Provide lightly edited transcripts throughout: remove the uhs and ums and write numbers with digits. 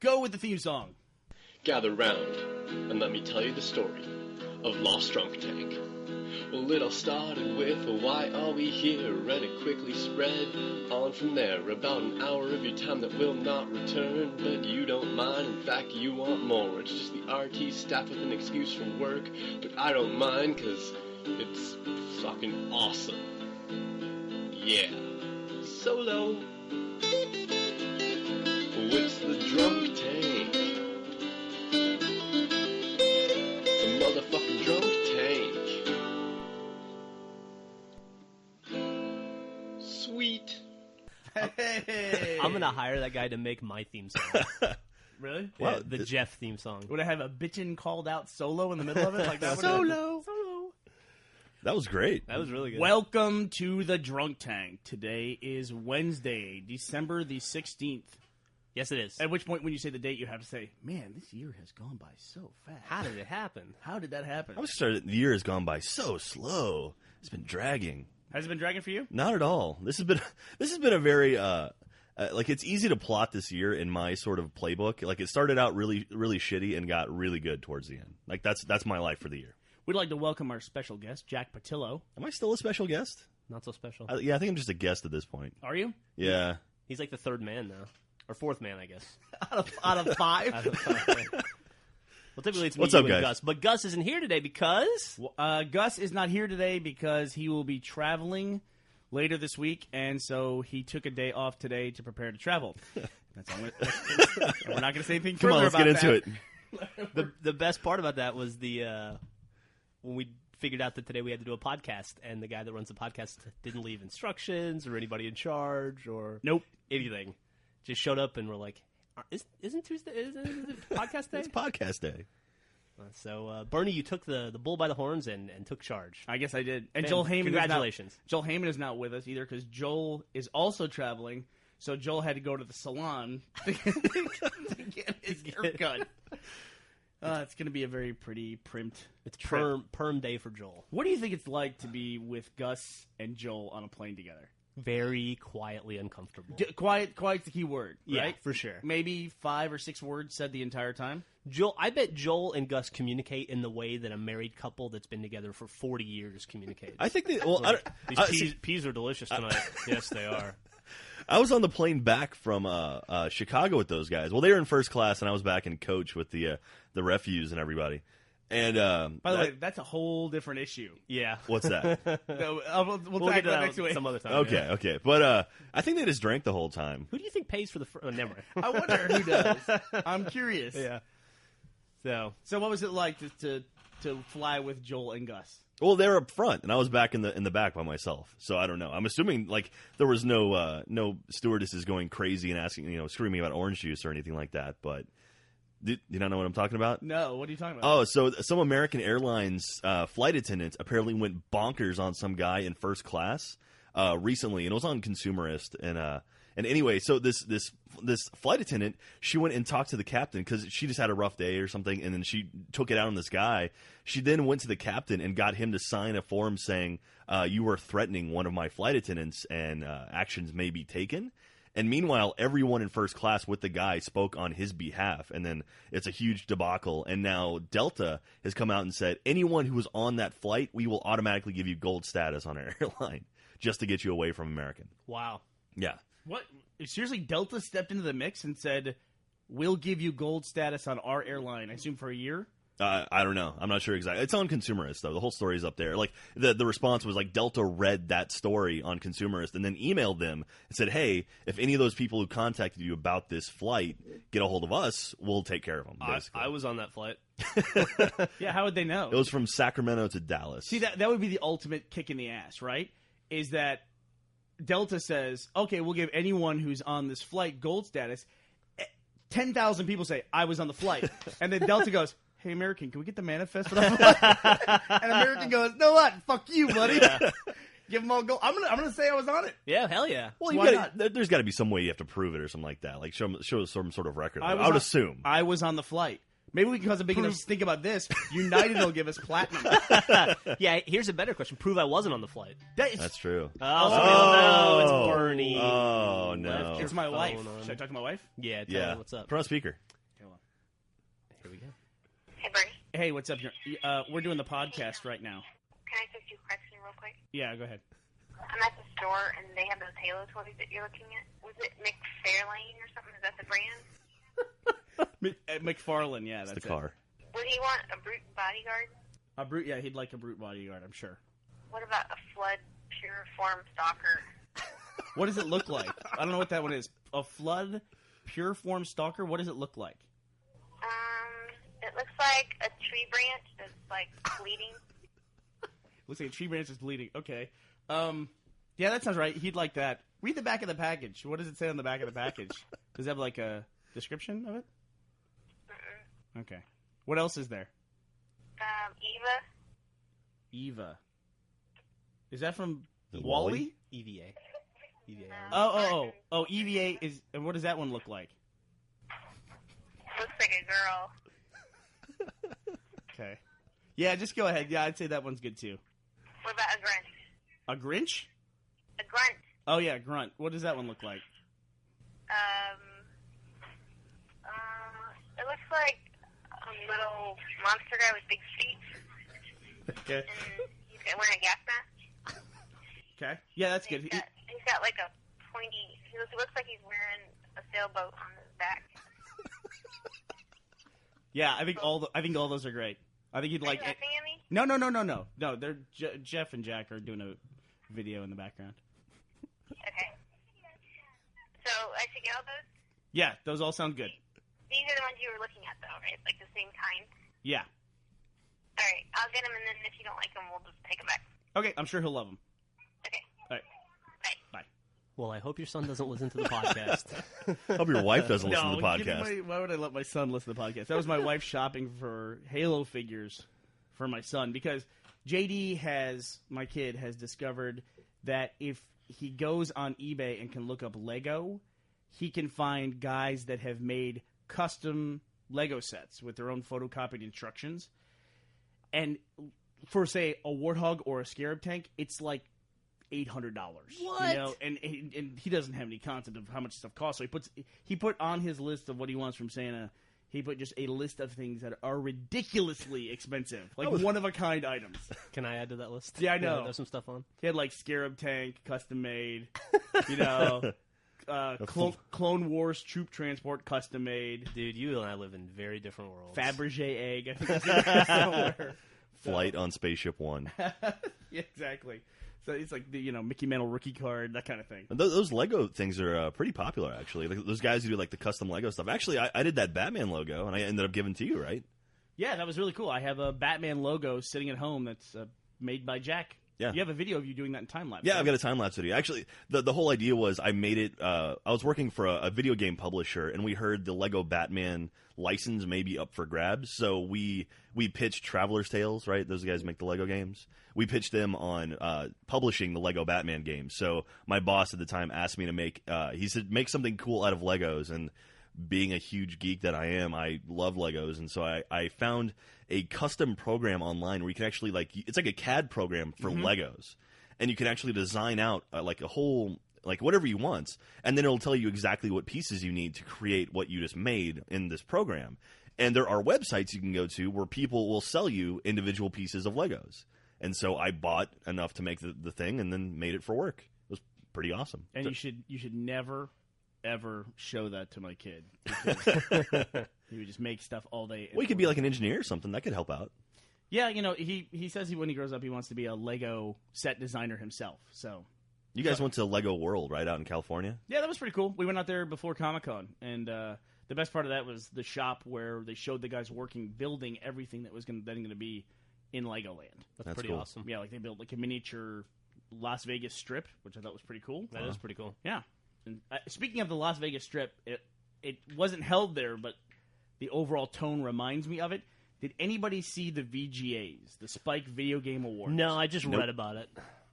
Go with the theme song. Gather round, and let me tell you the story of Lost Drunk Tank. Well, it all started with a why are we here, and it quickly spread on from there. About an hour of your time that will not return, but you don't mind, in fact you want more. It's just the RT staff with an excuse from work, but I don't mind, cause it's fucking awesome. Yeah. Solo. It's the drunk tank. The motherfucking drunk tank. Sweet. Hey. I'm gonna hire that guy to make my theme song. Really? Yeah, the Geoff theme song. Would I have a bitchin' called out solo in the middle of it? Like that? Solo. That was great. That was really good. Welcome to the Drunk Tank. Today is Wednesday, December the 16th. Yes, it is. At which point, when you say the date, you have to say, man, this year has gone by so fast. How did it happen? How did that happen? I was started. The year has gone by so slow. It's been dragging. Has it been dragging for you? Not at all. This has been a very like it's easy to plot this year in my sort of playbook. Like it started out really shitty and got really good towards the end. Like that's my life for the year. We'd like to welcome our special guest, Jack Pattillo. Am I still a special guest? Not so special. Yeah, I think I'm just a guest at this point. Are you? Yeah. He's like the third man now. Or fourth man, I guess. out of five? Out of five. Well, typically it's me What's up, and guys? Gus. But Gus isn't here today because... Gus is not here today because he will be traveling later this week, and so he took a day off today to prepare to travel. That's all. We're not going to say anything Come further on, let's about get into that. it. The best part about that was when we figured out that today we had to do a podcast, and the guy that runs the podcast didn't leave instructions or anybody in charge or anything. Just showed up and we're like, isn't Tuesday? Isn't it podcast day? It's podcast day. So, Burnie, you took the bull by the horns and took charge. I guess I did. And Man, Joel Heyman congratulations. Joel Heyman is not with us either because Joel is also traveling. So Joel had to go to the salon to get his haircut. It's going to be a very pretty primped. It's perm day for Joel. What do you think it's like to be with Gus and Joel on a plane together? Very quietly uncomfortable. Quiet's the key word, right? Yeah, for sure. Maybe 5 or 6 words said the entire time. I bet Joel and Gus communicate in the way that a married couple that's been together for 40 years communicates. I think they. Well, These peas are delicious tonight. Yes, they are. I was on the plane back from Chicago with those guys. Well, they were in first class, and I was back in coach with the refuse and everybody. And by the way, that's a whole different issue. Yeah. What's that? No, we'll get to that next week. some other time. Okay. But I think they just drank the whole time. Who do you think pays for the? Never mind. I wonder who does. I'm curious. Yeah. So what was it like to fly with Joel and Gus? Well, they were up front, and I was back in the back by myself. So I don't know. I'm assuming like there was no stewardesses going crazy and asking, screaming about orange juice or anything like that. But do you not know what I'm talking about? No. What are you talking about? Oh, so some American Airlines flight attendants apparently went bonkers on some guy in first class recently, and it was on Consumerist. And anyway, so this flight attendant, she went and talked to the captain because she just had a rough day or something, and then she took it out on this guy. She then went to the captain and got him to sign a form saying, you were threatening one of my flight attendants and actions may be taken. And meanwhile, everyone in first class with the guy spoke on his behalf, and then it's a huge debacle. And now Delta has come out and said, anyone who was on that flight, we will automatically give you gold status on our airline just to get you away from American. Wow. Yeah. What? Seriously, Delta stepped into the mix and said, we'll give you gold status on our airline, I assume for a year? I don't know. I'm not sure exactly. It's on Consumerist, though. The whole story is up there. Like the response was like Delta read that story on Consumerist and then emailed them and said, hey, if any of those people who contacted you about this flight get a hold of us, we'll take care of them, basically. I was on that flight. Yeah, how would they know? It was from Sacramento to Dallas. See, that would be the ultimate kick in the ass, right? Is that Delta says, okay, we'll give anyone who's on this flight gold status. 10,000 people say, I was on the flight. And then Delta goes, hey, American, can we get the manifest for that flight? And American goes, no what? Fuck you, buddy. Yeah. Give them all gold. I'm gonna say I was on it. Yeah, hell yeah. Well, there's got to be some way you have to prove it or something like that. Like show some sort of record. I would assume. I was on the flight. Maybe we can cause a big enough stink about this. United will give us platinum. Yeah, here's a better question. Prove I wasn't on the flight. That's true. No, it's Burnie. Oh, no. It's my wife. Should I talk to my wife? Yeah, tell her what's up. Put on speaker. Hold on. Here we go. Hey, Burnie. Hey, what's up? We're doing the podcast right now. Can I ask you a question real quick? Yeah, go ahead. I'm at the store, and they have those Halo toys that you're looking at. Was it McFarlane or something? Is that the brand? McFarlane, yeah, that's the car. Would he want a brute bodyguard? A brute, yeah, he'd like a brute bodyguard, I'm sure. What about a flood pure form stalker? What does it look like? I don't know what that one is. A flood pure form stalker? What does it look like? It looks like a tree branch that's, like, bleeding. Looks like a tree branch is bleeding. Okay. Yeah, that sounds right. He'd like that. Read the back of the package. What does it say on the back of the package? Does it have, like, a description of it? Okay. What else is there? Eva. Is that from Wall-E? EVA. Oh, EVA is... And what does that one look like? Looks like a girl. Okay. Yeah, just go ahead. Yeah, I'd say that one's good, too. What about a grunt? A Grinch? A grunt. Oh, yeah, Grunt. What does that one look like? It looks like a little monster guy with big feet. Okay. And he's wearing a gas mask. Okay. Yeah, that's good. He's got like a pointy... He looks like he's wearing a sailboat on his back. Yeah, I think all those are great. I think he'd like... Are you laughing at me? No. No, they're Jeff and Jack are doing a video in the background. Okay. So I should get all those? Yeah, those all sound good. These are the ones you were looking at, though, right? Like the same kind? Yeah. All right, I'll get them, and then if you don't like them, we'll just take them back. Okay, I'm sure he'll love them. Okay. All right. Bye. Well, I hope your son doesn't listen to the podcast. Hope your wife doesn't listen to the podcast. Why would I let my son listen to the podcast? That was my wife shopping for Halo figures for my son because my kid has discovered that if he goes on eBay and can look up Lego, he can find guys that have made custom Lego sets with their own photocopied instructions. And for, say, a Warthog or a Scarab tank, it's like $800. What? You know, and he doesn't have any concept of how much stuff costs. So he put on his list of what he wants from Santa. He put just a list of things that are ridiculously expensive, like one-of-a-kind items. Can I add to that list? Yeah, I know. There's some stuff on. He had like Scarab tank, custom made. You know, Clone Wars troop transport, custom made. Dude, you and I live in very different worlds. Fabergé egg. I think it's in there somewhere. Flight on Spaceship One. Yeah, exactly. So it's like the Mickey Mantle rookie card, that kind of thing. Those Lego things are pretty popular, actually. Those guys who do like the custom Lego stuff. Actually, I did that Batman logo, and I ended up giving to you, right? Yeah, that was really cool. I have a Batman logo sitting at home that's made by Jack. Yeah. You have a video of you doing that in time lapse. Yeah, right? I've got a time lapse video. Actually, the whole idea was I made it. I was working for a video game publisher, and we heard the Lego Batman license may be up for grabs. So we pitched Traveler's Tales, right? Those guys make the Lego games. We pitched them on publishing the Lego Batman game. So my boss at the time asked me to make. He said, make something cool out of Legos. And being a huge geek that I am, I love Legos, and so I found a custom program online where you can actually it's like a CAD program for Legos, and you can actually design out like a whole whatever you want, and then it'll tell you exactly what pieces you need to create what you just made in this program. And there are websites you can go to where people will sell you individual pieces of Legos, and so I bought enough to make the thing and then made it for work. It was pretty awesome. And you should never ever show that to my kid. He would just make stuff all day. Well, he could be like an engineer or something. That could help out. Yeah, he says when he grows up he wants to be a Lego set designer himself. So you guys went to Lego World, right, out in California? Yeah, that was pretty cool. We went out there before Comic-Con, and the best part of that was the shop where they showed the guys building everything that was going to be in Legoland. That's pretty cool. awesome. Yeah, like they built like a miniature Las Vegas Strip, which I thought was pretty cool. That is pretty cool. Yeah. And, speaking of the Las Vegas Strip, it wasn't held there, but the overall tone reminds me of it. Did anybody see the VGAs, the Spike Video Game Awards? No, I just read about it.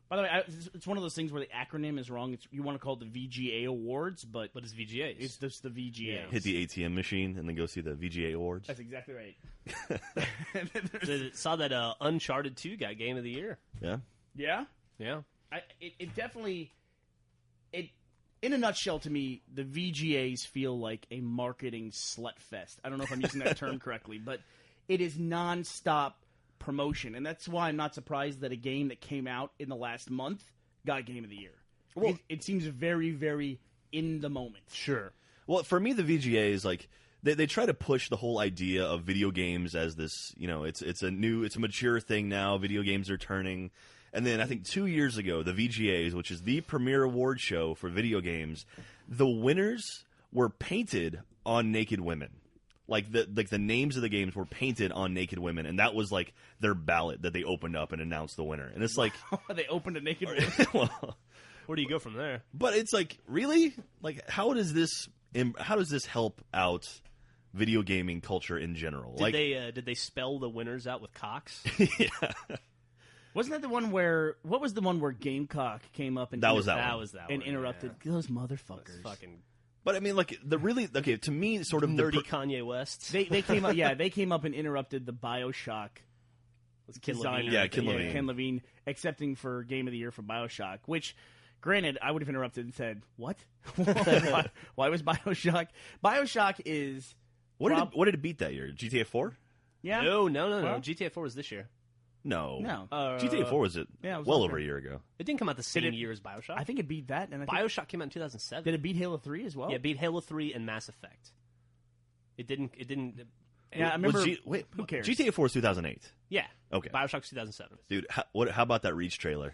By the way, it's one of those things where the acronym is wrong. You want to call it the VGA Awards, but What is VGAs? it's just the VGA. Hit the ATM machine and then go see the VGA awards. That's exactly right. Saw that Uncharted 2 got Game of the Year. Yeah. Yeah? Yeah. It definitely... In a nutshell, to me, the VGAs feel like a marketing slut fest. I don't know if I'm using that term correctly, but it is nonstop promotion, and that's why I'm not surprised that a game that came out in the last month got Game of the Year. Well, it seems very, very in the moment. Sure. Well, for me, the VGAs, like, they try to push the whole idea of video games as this, it's a mature thing now. Video games are turning. And then I think 2 years ago, the VGAs, which is the premier award show for video games, the winners were painted on naked women. Like the names of the games were painted on naked women, and that was like their ballot that they opened up and announced the winner. And it's like they opened a naked woman. well, Where do you go from there? but it's like, really? Like, how does this help out video gaming culture in general? Did they spell the winners out with cocks? Yeah. Wasn't that the one where... What was the one where Gamecock came up and... That was that That one. was that and one, interrupted yeah. those motherfuckers. That's fucking But I mean, like, to me, sort of nerdy Kanye West. They came up... Yeah, they came up and interrupted the BioShock Ken designer. Levine. Yeah, Ken Levine. Ken Levine accepting for Game of the Year for BioShock, which, granted, I would have interrupted and said, what? Why was BioShock... BioShock is... What did it beat that year? GTA 4? Yeah. No. Well- GTA 4 was this year. No. No. GTA 4 was it? Yeah, it was well last over a year. year ago. It didn't come out the same it- year as BioShock. I think it beat that. And I think, BioShock came out in 2007. did it beat Halo 3 as well? Yeah, it beat Halo 3 and Mass Effect. It didn't. Yeah, I remember... Who cares? GTA 4 is 2008. Yeah. Okay. BioShock was 2007. Dude, how about that Reach trailer?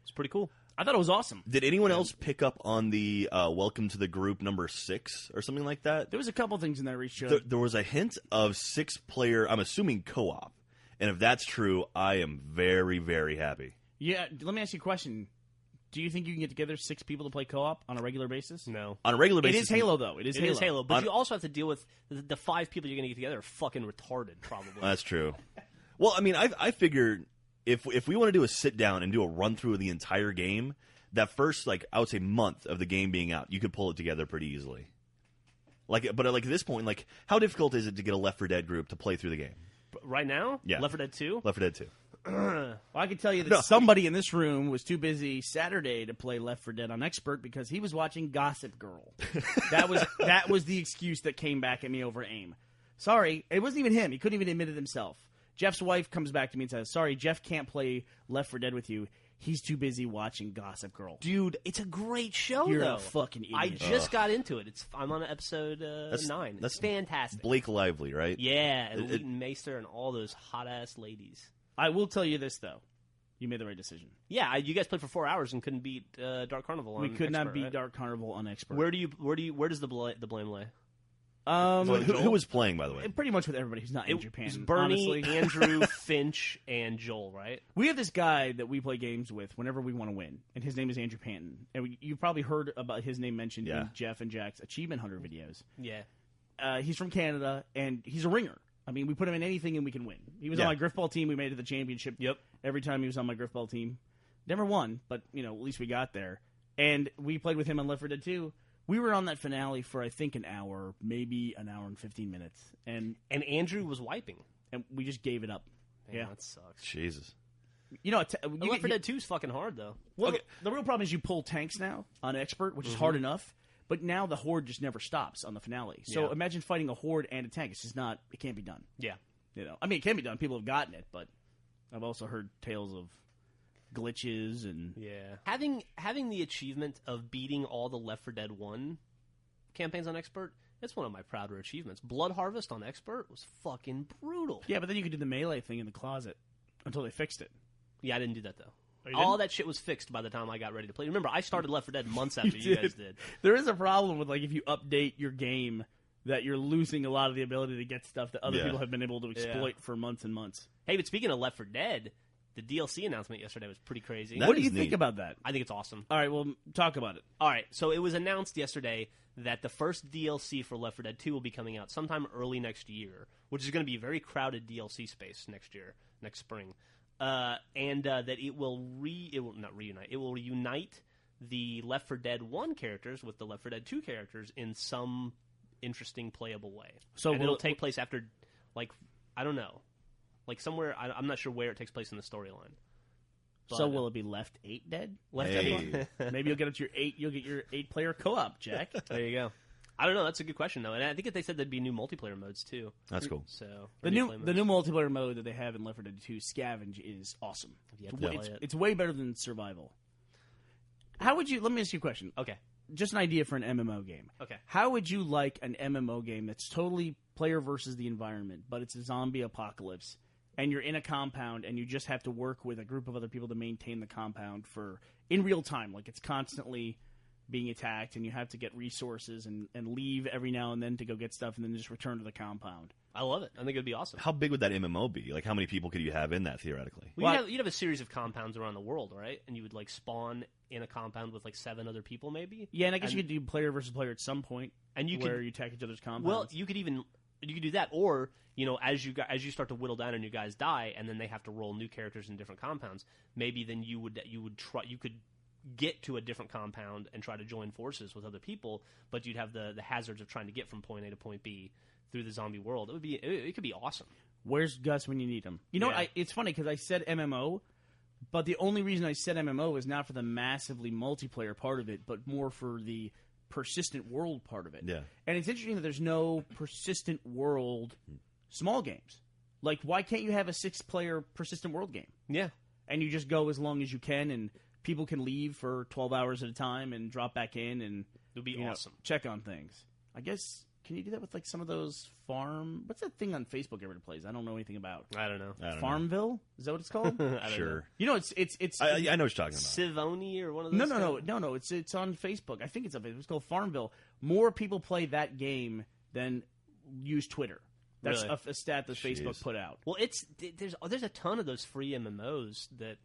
It's pretty cool. I thought it was awesome. Did anyone else pick up on the Welcome to the Group number 6 or something like that? There was a couple things in that Reach trailer. There was a hint of 6-player, I'm assuming co-op. And if that's true, I am very, very happy. Yeah, let me ask you a question. Do you think you can get together 6 people to play co-op on a regular basis? No. On a regular It basis. is Halo, though. It is Halo. But you also have to deal with the 5 people you're going to get together are fucking retarded, probably. That's true. Well, I mean, I figured if we want to do a sit down and do a run through of the entire game, that first, like, I would say month of the game being out, you could pull it together pretty easily. But at this point, like, how difficult is it to get a Left 4 Dead group to play through the game? Right now? Yeah. Left 4 Dead 2? Left 4 Dead 2. Well, I can tell you that somebody in this room was too busy Saturday to play Left 4 Dead on Expert because he was watching Gossip Girl. that was the excuse that came back at me over AIM. Sorry, it wasn't even him. He couldn't even admit it himself. Jeff's wife comes back to me and says, sorry, Jeff can't play Left 4 Dead with you. He's too busy watching Gossip Girl. Dude, it's a great show, You're though. a fucking idiot. I just got into it. I'm on episode 9. That's fantastic. Blake Lively, right? Yeah, and Leighton Meester and all those hot-ass ladies. I will tell you this, though. You made the right decision. Yeah, you guys played for 4 hours and couldn't beat Dark Carnival on We could not Expert, beat right? Dark Carnival on Expert. Where does the blame lay? Who was playing, by the way? Pretty much with everybody who's not in Japan. It was Bernie, honestly. Andrew, Finch, and Joel, right? We have this guy that we play games with whenever we want to win, and his name is Andrew Panton. And you've probably heard about his name mentioned in Jeff and Jack's Achievement Hunter videos. Yeah. He's from Canada, and he's a ringer. I mean, we put him in anything and we can win. He was on my Griffball team. We made it to the championship. Yep. Every time he was on my Griffball team. Never won, but, at least we got there. And we played with him on Left 4 Dead 2. We were on that finale for, I think, an hour, maybe an hour and 15 minutes. And Andrew was wiping. And we just gave it up. Man, that sucks. Jesus. Left 4 Dead 2 is fucking hard, though. Well, the real problem is you pull tanks now on Expert, which is hard enough. But now the horde just never stops on the finale. So imagine fighting a horde and a tank. It's just not. It can't be done. Yeah. I mean, it can be done. People have gotten it, but I've also heard tales of glitches and having the achievement of beating all the Left 4 Dead 1 campaigns on Expert. It's one of my prouder achievements. Blood Harvest on Expert was fucking brutal. Yeah, but then you could do the melee thing in the closet until they fixed it. Yeah, I didn't do that though. Oh, all that shit was fixed by the time I got ready to play. Remember, I started Left 4 Dead months after you guys did. There is a problem with, like, if you update your game, that you're losing a lot of the ability to get stuff that other people have been able to exploit for months and months. Hey, but speaking of Left 4 Dead, the DLC announcement yesterday was pretty crazy. What do you think about that? I think it's awesome. All right, well, talk about it. All right, so it was announced yesterday that the first DLC for Left 4 Dead 2 will be coming out sometime early next year, which is going to be a very crowded DLC space next spring. and that it will not reunite. It will unite the Left 4 Dead 1 characters with the Left 4 Dead 2 characters in some interesting playable way. So and it'll take place after, like, I don't know, like somewhere. I'm not sure where it takes place in the storyline. So will it be Left 8 Dead? Left Hey. Maybe you'll get up to your 8. You'll get your 8-player co-op, Jack. There you go. I don't know. That's a good question, though, and I think that they said there'd be new multiplayer modes too. That's cool. So The new multiplayer mode that they have in Left 4 Dead 2, Scavenge, is awesome. You have to play it. It's way better than Survival. How would you? Let me ask you a question. Okay. Just an idea for an MMO game. Okay. How would you like an MMO game that's totally player versus the environment, but it's a zombie apocalypse, and you're in a compound, and you just have to work with a group of other people to maintain the compound in real time, like it's constantly being attacked, and you have to get resources and leave every now and then to go get stuff, and then just return to the compound. I love it. I think it'd be awesome. How big would that MMO be? Like, how many people could you have in that theoretically? Well, you'd have a series of compounds around the world, right? And you would like spawn in a compound with like 7 other people, maybe. Yeah, and I guess you could do player versus player at some point, and you attack each other's compounds. Well, you could do that, or as you start to whittle down and you guys die, and then they have to roll new characters in different compounds. Maybe then you could get to a different compound and try to join forces with other people, but you'd have the hazards of trying to get from point A to point B through the zombie world. It could be awesome. Where's Gus when you need him? You know what? It's funny because I said MMO, but the only reason I said MMO is not for the massively multiplayer part of it, but more for the persistent world part of it. Yeah. And it's interesting that there's no persistent world small games. Like, why can't you have a 6-player persistent world game? Yeah. And you just go as long as you can, and people can leave for 12 hours at a time and drop back in, and it would be awesome. Check on things. I guess, can you do that with like some of those what's that thing on Facebook everybody plays? I don't know anything about. I don't know. Farmville? Is that what it's called? Sure. You know, it's I know what you're talking about. Sivoni or one of those? No. It's on Facebook. I think it's on Facebook. It's called Farmville. More people play that game than use Twitter. That's Really? a stat that Facebook put out. Well, there's a ton of those free MMOs that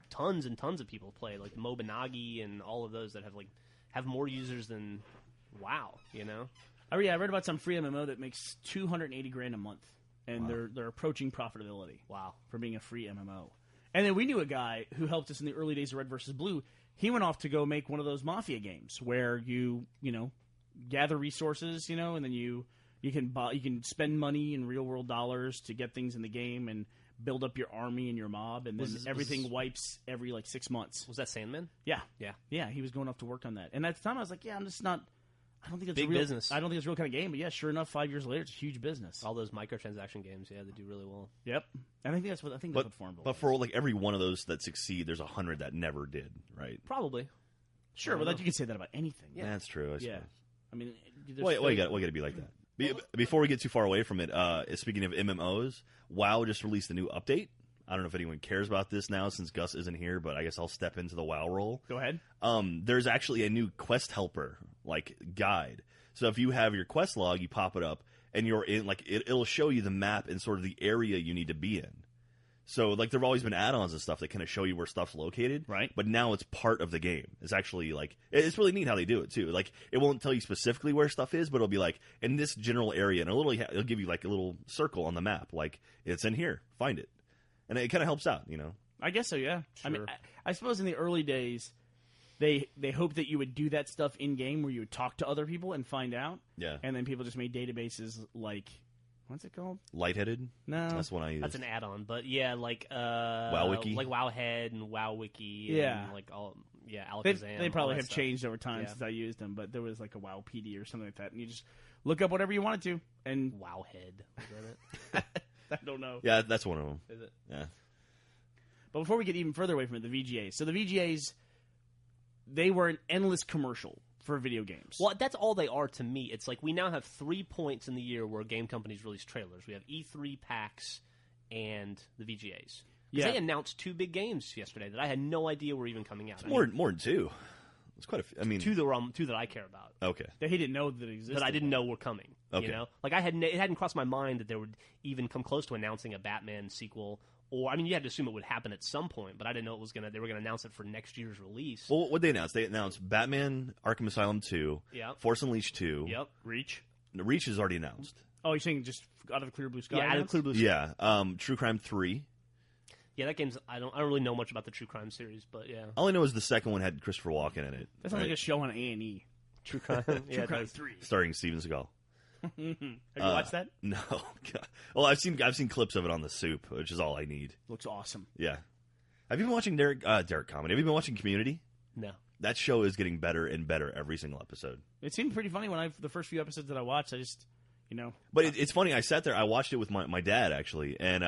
tons and tons of people play, like Mobinagi and all of those that have more users than WoW. Oh yeah, I read about some free MMO that makes $280,000 a month, and they're approaching profitability. Wow, for being a free MMO. And then we knew a guy who helped us in the early days of Red vs. Blue. He went off to go make one of those Mafia games where you gather resources, and then you can spend money in real world dollars to get things in the game and build up your army and your mob, and then everything wipes every 6 months. Was that Sandman? Yeah. Yeah. He was going off to work on that, and at the time I was like, I'm just not. I don't think it's big real business. I don't think it's a real kind of game, but yeah, sure enough, 5 years later, it's a huge business. All those microtransaction games, they do really well. Yep, and I think that's what Farmville. But for every one of those that succeed, there's 100 that never did, right? Probably. Sure, but you can say that about anything. Yeah, that's true. I suppose. I mean, Why you got to be like that? Before we get too far away from it, speaking of MMOs, WoW just released a new update. I don't know if anyone cares about this now since Gus isn't here, but I guess I'll step into the WoW role. Go ahead. There's actually a new quest helper guide. So if you have your quest log, you pop it up, and you're in it'll show you the map and sort of the area you need to be in. So there've always been add-ons and stuff that kind of show you where stuff's located, right? But now it's part of the game. It's actually it's really neat how they do it too. It won't tell you specifically where stuff is, but it'll be in this general area, and it'll give you a little circle on the map, it's in here, find it, and it kind of helps out, I guess so, yeah. Sure. I mean, I suppose in the early days, they hoped that you would do that stuff in game where you would talk to other people and find out. Yeah. And then people just made databases what's it called? Lightheaded? No. That's one I use. That's an add-on, but yeah, WowWiki? Like Wowhead and WowWiki. Yeah. And Alakazam. They probably have changed over time since I used them, but there was a WowPD or something like that, and you just look up whatever you wanted to. And Wowhead. Was that it? I don't know. Yeah, that's one of them. Is it? Yeah. But before we get even further away from it, the VGAs. So the VGAs, they were an endless commercial for video games. Well, that's all they are to me. It's we now have 3 points in the year where game companies release trailers. We have E3, PAX, and the VGAs. Yeah. They announced 2 big games yesterday that I had no idea were even coming out. It's more than 2. It's quite a few. I mean, 2 that I care about. Okay. That he didn't know that it existed. That I didn't know were coming. Okay. It hadn't crossed my mind that there would even come close to announcing a Batman sequel. Or, I mean, you had to assume it would happen at some point, but I didn't know they were going to announce it for next year's release. Well, what they announced? They announced Batman Arkham Asylum 2, Yep. Force Unleashed 2. Yep. Reach. Reach is already announced. Oh, you're saying just out of the clear blue sky? Yeah, out of the clear blue sky. Yeah. True Crime 3. Yeah, that game's. I don't really know much about the true crime series, but yeah, All I know is the second one had Christopher Walken in it. That sounds like a show on A&E. true crime. Yeah, True it Crime does. 3. starring Steven Seagal. Have you watched that? No. God. Well, I've seen clips of it on The Soup, which is all I need. Looks awesome. Yeah. Have you been watching Derek Comedy? Have you been watching Community? No. That show is getting better and better every single episode. It seemed pretty funny when the first few episodes that I watched. I just, But it's funny. I sat there. I watched it with my dad, actually, and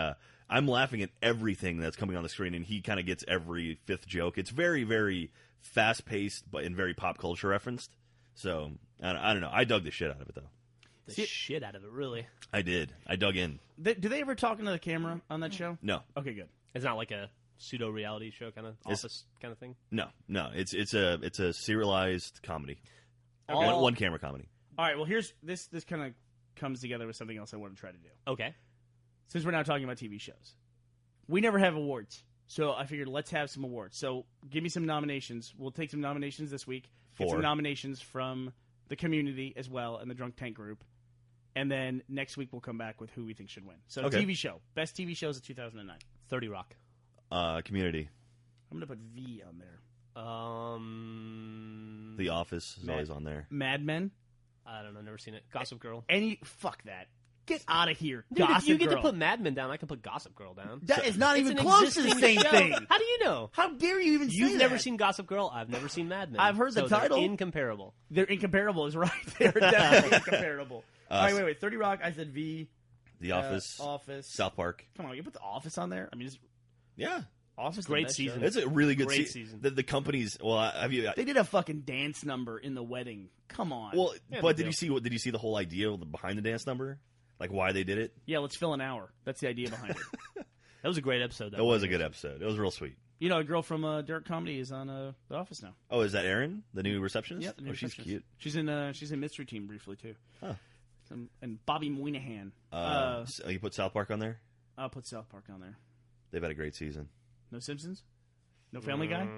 I'm laughing at everything that's coming on the screen, and he kind of gets every fifth joke. It's very, very fast-paced and very pop culture referenced. So, I don't know. I dug the shit out of it, though. The shit out of it, really. I did. I dug in. do they ever talk into the camera on that show? No. Okay, good. It's not like a pseudo reality show kind of office kind of thing. No. It's a serialized comedy. Okay. One camera comedy. All right, well, here's this kind of comes together with something else I want to try to do. Okay. Since we're now talking about TV shows. We never have awards, so I figured let's have some awards. So give me some nominations. We'll take some nominations this week. Get 4. some nominations from the community as well and the Drunk Tank group. And then next week we'll come back with who we think should win. So Okay. TV show. Best TV shows of 2009. 30 Rock. Community. I'm going to put V on there. The Office is always on there. Mad Men. I don't know. Never seen it. Gossip Girl. Fuck that. Get out of here. Dude, Gossip if you get Girl. to put Mad Men down, I can put Gossip Girl down. That is not It's even an close to the existing same show. thing. How do you know? How dare you even say You've never that? seen Gossip Girl. I've never seen Mad Men. I've heard the So they're title. incomparable. They're incomparable is right. They're definitely incomparable. All right, wait. 30 Rock, I said V. The Office. Office. South Park. Come on, you put The Office on there? I mean, Yeah. Office Great the best season. show. It's a really good Great season. The companies. Well, have you? They did a fucking dance number in the wedding. Come on. Well, Yeah, but big did you see the whole idea behind the dance number? Like why they did it? yeah, let's fill an hour. That's the idea behind it. That was a great episode. It was a good episode. It was real sweet. You know, a girl from Derek Comedy is on The Office now. Oh, is that Erin, the new receptionist? Yeah, the new she's receptionist. cute. She's in Mystery Team briefly too. Huh. And Bobby Moynihan. So you put South Park on there? I'll put South Park on there. They've had a great season. No Simpsons? No Family Guy?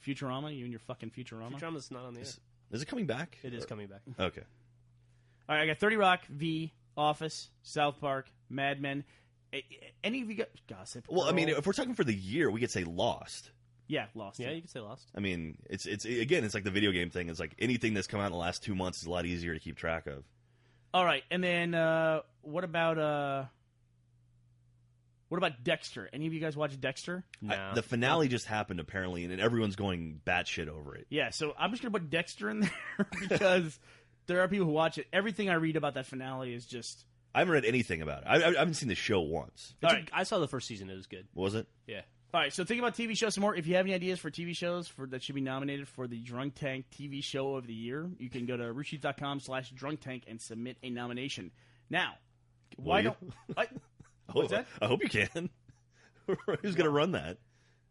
Futurama? You and your fucking Futurama? Futurama's not on the air. Is it coming back? It is coming back. Okay. All right, I got 30 Rock, V, Office, South Park, Mad Men. Any of you got Gossip Girl? Well, I mean, if we're talking for the year, we could say Lost. Yeah, Lost. Yeah, you could say Lost. I mean, it's again, it's like the video game thing. It's like anything that's come out in the last 2 months is a lot easier to keep track of. All right, and then what about Dexter? Any of you guys watch Dexter? No. The finale just happened apparently, and everyone's going batshit over it. Yeah, so I'm just gonna put Dexter in there because there are people who watch it. Everything I read about that finale is just. I haven't read anything about it. I haven't seen the show once. All right. I saw the first season. It was good. Was it? Yeah. All right, so think about TV shows some more. If you have any ideas for TV shows that should be nominated for the Drunk Tank TV Show of the Year, you can go to roosterteeth.com/Drunk Tank and submit a nomination. Now, why you? don't what's that? I hope you can. Who's going to run that?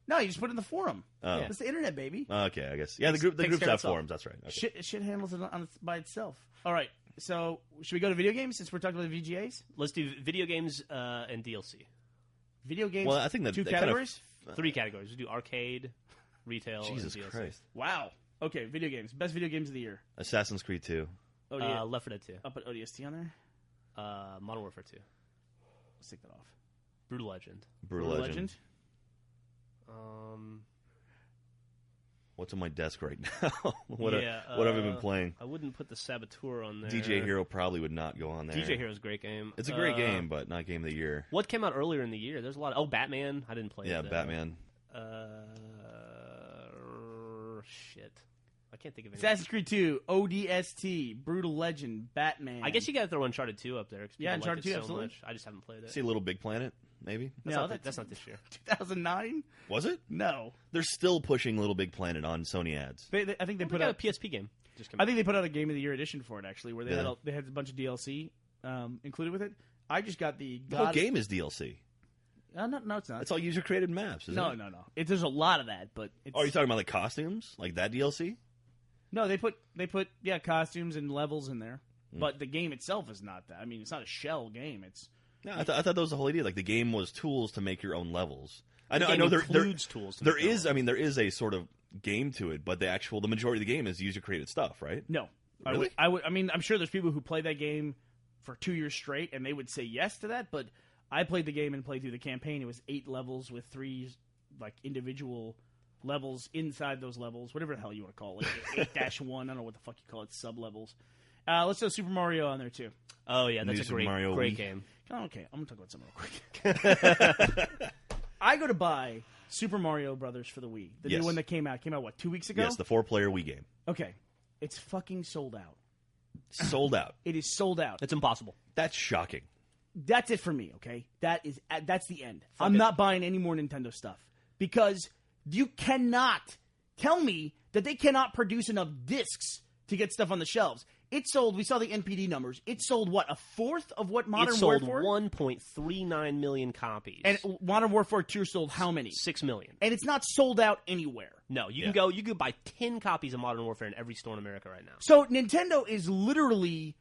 No, you just put it in the forum. Oh. It's the internet, baby. Okay, I guess. Yeah, the groups care of have itself. forums. That's right. Okay. Shit handles it by itself. All right, so should we go to video games since we're talking about the VGAs? Let's do video games and DLC. Video games. Well, I think that 2 that kind of- categories. 3 categories. We do arcade, retail, Jesus and DLC. Christ. Wow. Okay, video games. Best video games of the year. Assassin's Creed 2. Left 4 Dead 2. I'll put ODST on there. Modern Warfare 2. Let's take that off. Brutal Legend. Brutal Legend. What's on my desk right now? What have I been playing? I wouldn't put the Saboteur on there. DJ Hero probably would not go on there. DJ Hero's a great game. It's a great game, but not game of the year. What came out earlier in the year? There's a lot. Batman. I didn't play it. Yeah, though. Batman. Shit. I can't think of any. Assassin's Creed 2, ODST, Brutal Legend, Batman. I guess you got to throw Uncharted 2 up there. 'cause Yeah, people like Uncharted it 2, so absolutely. much. I just haven't played it. See Little Big Planet, maybe? That's not this year. 2009? Was it? No. They're still pushing Little Big Planet on Sony ads. I think they Put put out out a PSP game. Just I think they put out a Game of the Year edition for it actually, where they Yeah. they had a bunch of DLC included with it. I just got the The whole game is DLC. No, it's not. It's all user-created maps, isn't No. There's a lot of that, but it's, Oh, are you talking about like costumes? Like that DLC? no. They put costumes and levels in there, but the game itself is not that. I mean, it's not a shell game. It's No, I thought that was the whole idea. Like the game was tools to make your own levels. I The know. I game know there includes tools to There make your is. I mean, there is a sort of game to it, but the majority of the game is user-created stuff, right? no. Really? I mean, I'm sure there's people who play that game for 2 years straight, and they would say yes to that. But I played the game and played through the campaign. It was 8 levels with 3 like individual levels inside those levels, whatever the hell you want to call it. 8-1, I don't know what the fuck you call it, sub-levels. Let's throw Super Mario on there, too. Oh, yeah, that's New a Super Mario great Wii. game. Okay, I'm going to talk about something real quick. I go to buy Super Mario Brothers for the Wii. The Yes. new one that came out. Came out, what, 2 weeks ago? Yes, the 4-player Wii game. Okay. It's fucking sold out. Sold out. It is sold out. It's impossible. That's shocking. That's it for me, okay? That's the end. I'm it. not buying any more Nintendo stuff. Because you cannot tell me that they cannot produce enough discs to get stuff on the shelves. It sold, we saw the NPD numbers, it sold, what, a fourth of what Modern It sold Warfare? 1.39 million copies. And Modern Warfare 2 sold how many? 6 million. And it's not sold out anywhere. No, you can buy 10 copies of Modern Warfare in every store in America right now. So Nintendo is literally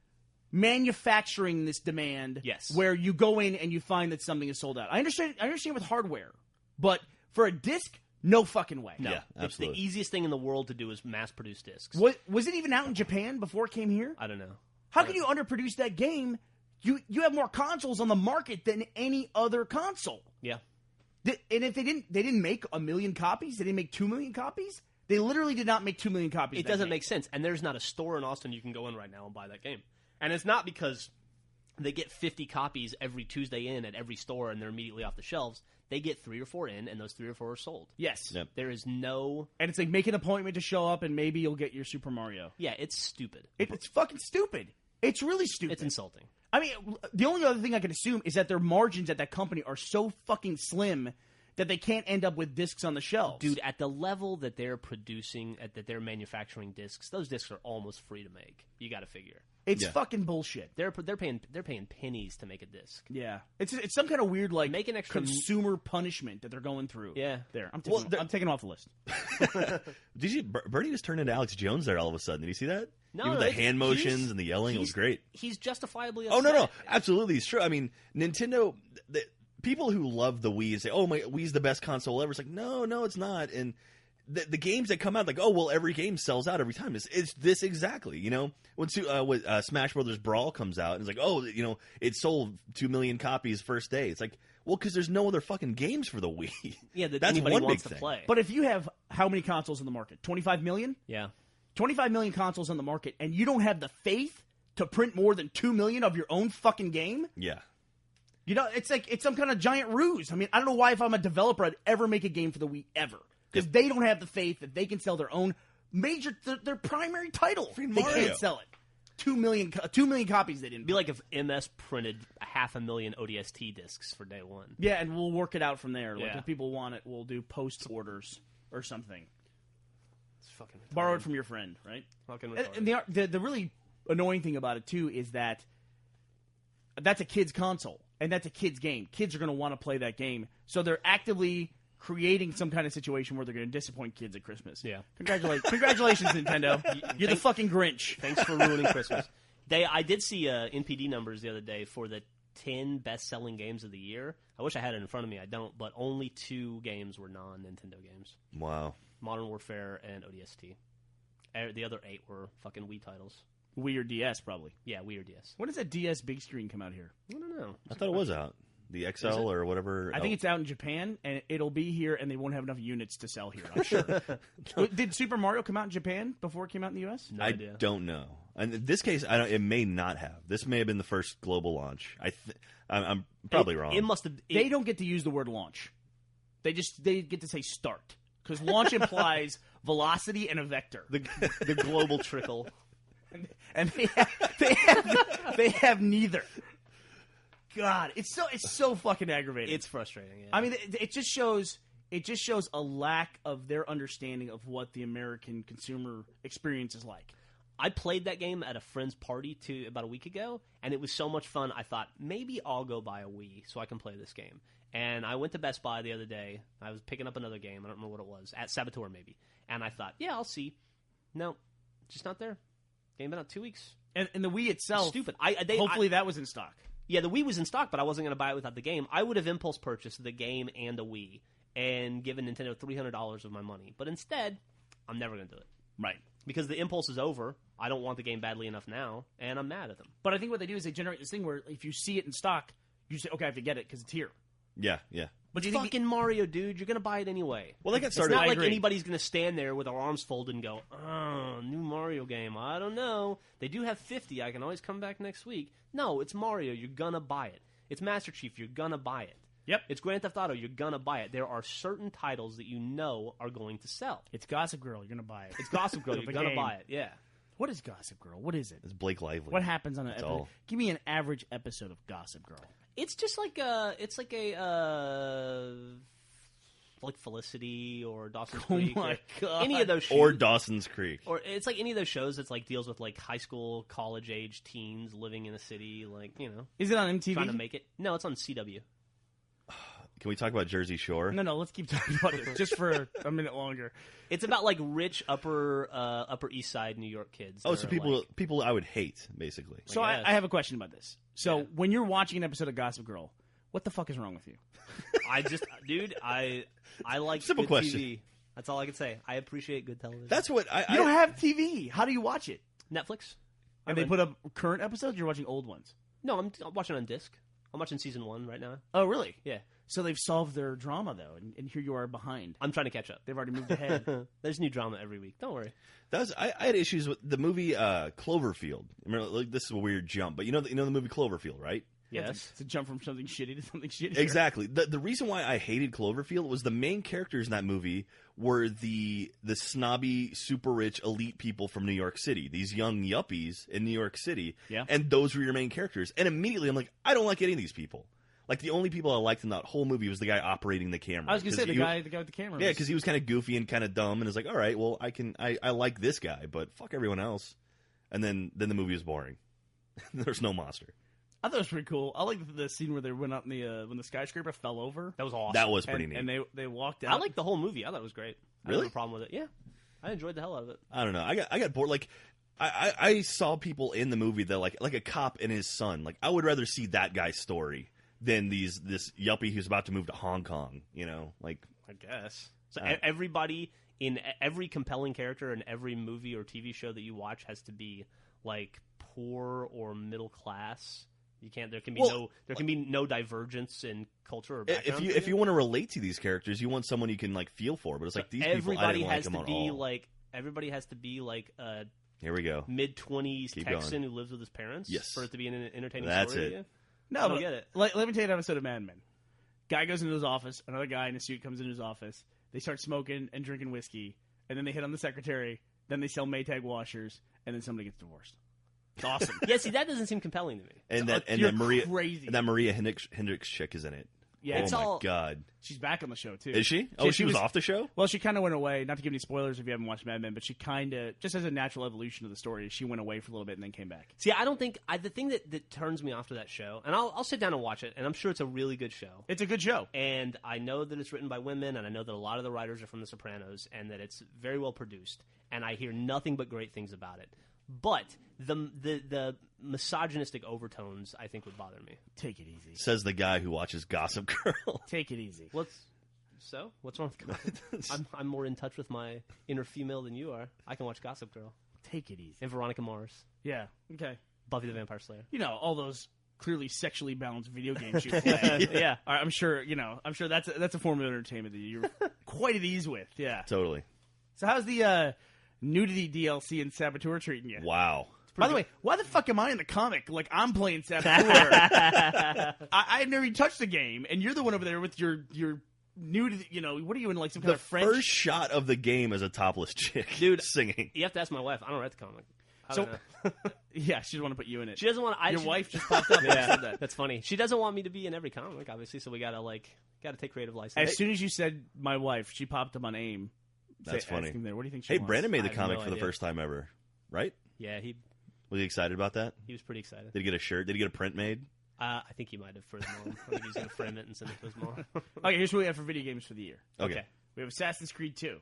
manufacturing this demand. Yes. Where you go in and you find that something is sold out. I understand with hardware, but for a disc, no fucking way. No, Yeah, it's absolutely. the easiest thing in the world to do is mass-produce discs. Was it even out in Japan before it came here? I don't know. How can you underproduce that game? You have more consoles on the market than any other console. Yeah. And if they didn't make 1 million copies, they didn't make 2 million copies. They literally did not make 2 million copies. It doesn't make sense. And there's not a store in Austin you can go in right now and buy that game. And it's not because they get 50 copies every Tuesday in at every store and they're immediately off the shelves. They get 3 or 4 in, and those 3 or 4 are sold. Yes. Yep. There is no... And it's like make an appointment to show up, and maybe you'll get your Super Mario. Yeah, it's stupid. It's fucking stupid. It's really stupid. It's insulting. I mean, the only other thing I can assume is that their margins at that company are so fucking slim that they can't end up with discs on the shelves. Dude, at the level that they're producing, that they're manufacturing discs, those discs are almost free to make. You got to figure. It's Yeah. fucking bullshit. They're paying pennies to make a disc. Yeah, it's some kind of weird like Make an extra consumer punishment that they're going through. Yeah. there. I'm Well, taking them off the list. Did you? Bernie just turned into Alex Jones there all of a sudden. Did you see that? No, Even the it's- hand motions he's- and the yelling, it was he's- great. He's justifiably Oh upset. no, absolutely, it's true. I mean, Nintendo. People who love the Wii say, "Oh, my Wii's the best console ever." It's like, no, it's not. And the games that come out, like, oh, well, every game sells out every time. It's this exactly. You know, when Smash Brothers Brawl comes out, and it's like, oh, you know, it sold 2 million copies first day. It's like, well, because there's no other fucking games for the Wii. Yeah, that that's anybody one wants big to thing. play. But if you have how many consoles in the market? 25 million? Yeah. 25 million consoles on the market, and you don't have the faith to print more than 2 million of your own fucking game? Yeah. You know, it's like it's some kind of giant ruse. I mean, I don't know why if I'm a developer I'd ever make a game for the Wii ever. Because they don't have the faith that they can sell their own their primary title. They Mario. can't sell it. 2 million copies they didn't. It'd be like if MS printed 500,000 ODST discs for day one. Yeah, and we'll work it out from there. Like Yeah. if people want it, we'll do post orders or something. It's fucking retarded. Borrow it from your friend, right? Fucking And retarded. the really annoying thing about it too is that that's a kid's console and that's a kid's game. Kids are going to want to play that game, so they're actively creating some kind of situation where they're going to disappoint kids at Christmas. Yeah. Congratulations, Nintendo. You're the fucking Grinch. Thanks for ruining Christmas. I did see NPD numbers the other day for the 10 best-selling games of the year. I wish I had it in front of me. I don't, but only 2 games were non-Nintendo games. Wow. Modern Warfare and ODST. The other 8 were fucking Wii titles. Wii or DS, probably. Yeah, Wii or DS. When does that DS big screen come out here? I don't know. I thought it was out. The XL or whatever. I think it's out in Japan, and it'll be here, and they won't have enough units to sell here, I'm sure. Did Super Mario come out in Japan before it came out in the U.S.? No I idea. don't know. And in this case, it may not have. This may have been the first global launch. I'm probably wrong. It must have. They don't get to use the word launch. They get to say start. Because launch implies velocity and a vector. the global trickle. And they have neither. God, it's so fucking aggravating. It's frustrating. Yeah. I mean, it just shows a lack of their understanding of what the American consumer experience is like. I played that game at a friend's party about a week ago, and it was so much fun. I thought maybe I'll go buy a Wii so I can play this game. And I went to Best Buy the other day. I was picking up another game. I don't remember what it was. At Saboteur, maybe. And I thought, yeah, I'll see. No, just not there. Game been out 2 weeks. And the Wii itself, Stupid. Hopefully that was in stock. Yeah, the Wii was in stock, but I wasn't going to buy it without the game. I would have impulse purchased the game and the Wii and given Nintendo $300 of my money. But instead, I'm never going to do it. Right. Because the impulse is over. I don't want the game badly enough now, and I'm mad at them. But I think what they do is they generate this thing where if you see it in stock, You say, okay, I have to get it because it's here. Yeah. But do It's you think fucking Mario, dude. You're going to buy it anyway. Well, they got It's started. not I like agree. anybody's going to stand there with their arms folded and go, oh, new Mario game. I don't know. They do have 50. I can always come back next week. No, it's Mario. You're going to buy it. It's Master Chief. You're going to buy it. Yep. It's Grand Theft Auto. You're going to buy it. There are certain titles that you know are going to sell. it's Gossip Girl? You're gonna buy it. It's Gossip Girl. The You're going to game. buy it. Yeah. What is Gossip Girl? What is it? It's Blake Lively. What happens on an That's episode? all. Give me an average episode of Gossip Girl. It's just like like Felicity or Dawson's Creek. my or God. Any of those shows. Or Dawson's Creek. Or it's like any of those shows that's like deals with like high school, college age teens living in a city, like, you know, Is it on MTV? trying to make it. No, it's on CW. Can we talk about Jersey Shore? No, let's keep talking about this just for a minute longer. It's about like rich Upper East Side New York kids. Oh, that so are, people I would hate, basically. So guess. I have a question about this. So Yeah. when you're watching an episode of Gossip Girl, what the fuck is wrong with you? I just, dude, I like Simple good question. TV. That's all I can say. I appreciate good television. That's what I. You don't have TV. How do you watch it? Netflix. And they put up current episodes? You're watching old ones? No, I'm watching on disc. I'm watching season 1 right now. Oh, really? Yeah, So they've solved their drama, though, and here you are behind. I'm trying to catch up. They've already moved ahead. There's new drama every week. Don't worry. I had issues with the movie Cloverfield. Remember, like, this is a weird jump, but you know the movie Cloverfield, right? Yes. It's a jump from something shitty to something shitty. Exactly. The reason why I hated Cloverfield was the main characters in that movie were the snobby, super rich, elite people from New York City. These young yuppies in New York City. Yeah. And those were your main characters. And immediately I'm like, I don't like any of these people. Like, the only people I liked in that whole movie was the guy operating the camera. I was going to say, 'Cause the guy with the camera. Yeah, because he was kind of goofy and kind of dumb, and it's like, all right, well, I like this guy, but fuck everyone else. And then the movie was boring. There's no monster. I thought it was pretty cool. I like the scene where they went up in the when the skyscraper fell over. That was awesome. That was pretty and, neat. and they walked out. I liked the whole movie. I thought it was great. I Really? didn't have a problem with it. Yeah, I enjoyed the hell out of it. I don't know. I got bored. Like, I saw people in the movie that like a cop and his son. Like, I would rather see that guy's story than this yuppie who's about to move to Hong Kong. You know, like, I guess. So everybody in every compelling character in every movie or TV show that you watch has to be like poor or middle class. You can't. There can be no divergence in culture or background. if you want to relate to these characters, you want someone you can like feel for. But it's like these people, I didn't like them at all. Everybody has to be like a Here we go. mid-20s Keep Texan going. who lives with his parents. Yes. For it to be an entertaining That's story. it. Yeah. No, I don't but get it. Let me tell you an episode of Mad Men. Guy goes into his office. Another guy in a suit comes into his office. They start smoking and drinking whiskey, and then they hit on the secretary. Then they sell Maytag washers, and then somebody gets divorced. It's awesome. Yeah, see, that doesn't seem compelling to me. And that You're Maria crazy. and that Maria Hendricks chick is in it. Yeah, oh it's my all- god, She's back on the show too. is she? Oh, she was off the show. Well, she kind of went away. Not to give any spoilers if you haven't watched Mad Men, but she kind of, just as a natural evolution of the story, she went away for a little bit and then came back. See, I don't think the thing that turns me off to that show, and I'll sit down and watch it, and I'm sure it's a really good show. It's a good show. And I know that it's written by women, and I know that a lot of the writers are from The Sopranos, and that it's very well produced. And I hear nothing but great things about it. But the misogynistic overtones, I think, would bother me. Take it easy. Says the guy who watches Gossip Girl. Take it easy. What's wrong with Gossip? I'm more in touch with my inner female than you are. I can watch Gossip Girl Take it easy. and Veronica Mars, Yeah. Okay. Buffy the Vampire Slayer. You know, all those clearly sexually balanced video games you play. Yeah. I'm sure. I'm sure that's a form of entertainment that you're quite at ease with. Yeah. Totally. So how's the nudity DLC in Saboteur treating you? Wow. By the way, why the fuck am I in the comic? Like, I'm playing Saboteur. I never even touched the game, and you're the one over there with your nudity. You know, what are you in, like some kind The of French? first shot of the game is a topless chick, Dude. singing. You have to ask my wife. I don't write the comic. I So- don't know. Yeah, she doesn't want to put you in it. She doesn't want. Your wife just popped up and Yeah, said that. that's funny. She doesn't want me to be in every comic, obviously. So we gotta take creative license. As soon as you said my wife, she popped up on AIM. That's funny. Asking there, what do you think she Hey, wants? Brandon made the I have comic no for the idea. first time ever, right? Yeah, he Was he excited about that? was pretty excited. Did he get a shirt? Did he get a print made? I think he might have for his mom. I think he's gonna frame it and send it to his mom. Okay, here's what we have for video games for the year. Okay. We have Assassin's Creed 2.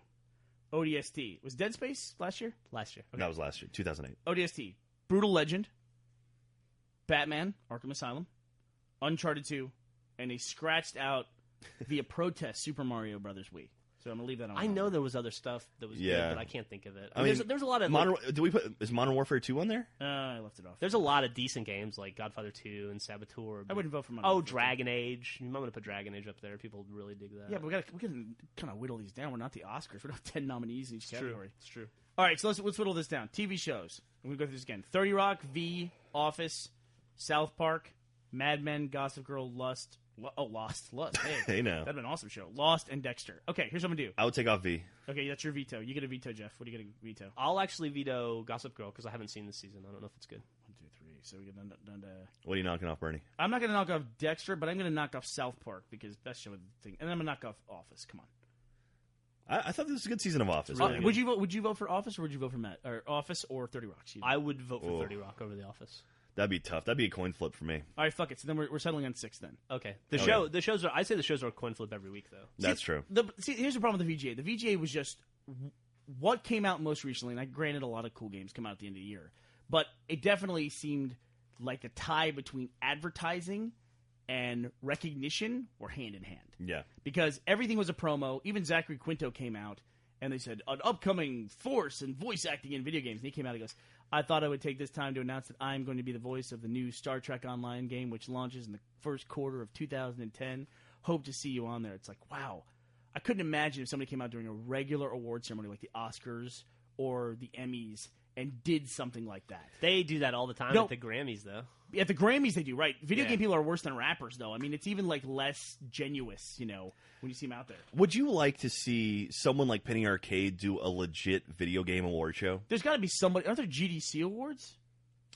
ODST. Was Dead Space last year? Last year. That was last year, 2008. ODST. Brutal Legend. Batman, Arkham Asylum. Uncharted 2. And a scratched out via protest Super Mario Brothers Wii. So I'm gonna leave that on. I know there was other stuff that was good, but I can't think of it. I mean, there's a lot of is Modern Warfare 2 on there? I left it off. There's a lot of decent games like Godfather 2 and Saboteur. I wouldn't vote for Modern Warfare 2. Dragon Age. I'm gonna put Dragon Age up there. People really dig that. Yeah, but we can kind of whittle these down. We're not the Oscars. We don't have 10 nominees in each category. It's true. All right, so let's whittle this down. TV shows. I'm gonna go through this again. 30 Rock, V, Office, South Park, Mad Men, Gossip Girl, Lust. Lost. Hey, Hey, now. that'd been an awesome show. Lost and Dexter. Okay, here's what I'm gonna do. I would take off V. Okay, that's your veto. You get a veto, Jeff. What are you gonna veto? I'll actually veto Gossip Girl because I haven't seen this season. I don't know if it's good. 1, 2, 3. So we get done to. What are you knocking off, Bernie? I'm not gonna knock off Dexter, but I'm gonna knock off South Park because best show of the thing, and I'm gonna knock off Office. Come on. I thought this was a good season of Office. Really man. Would you vote for Office or would you vote for Office or 30 Rock? Excuse me. I would vote for 30 Rock over The Office. That'd be tough. That'd be a coin flip for me. All right, fuck it. So then we're settling on 6 then. Okay. Okay. The shows are. I say the shows are a coin flip every week though. That's true. Here's the problem with the VGA. The VGA was just what came out most recently, and I granted a lot of cool games come out at the end of the year, but it definitely seemed like a tie between advertising and recognition were hand in hand. Yeah. Because everything was a promo. Even Zachary Quinto came out, and they said, an upcoming force in voice acting in video games. And he came out and goes, I thought I would take this time to announce that I'm going to be the voice of the new Star Trek Online game, which launches in the first quarter of 2010. Hope to see you on there. It's like, wow. I couldn't imagine if somebody came out during a regular award ceremony like the Oscars or the Emmys and did something like that. They do that all the time at the Grammys, though. At the Grammys, they do, right? Video game people are worse than rappers, though. I mean, it's even, like, less genuous, when you see them out there. Would you like to see someone like Penny Arcade do a legit video game award show? There's got to be somebody. Aren't there GDC awards?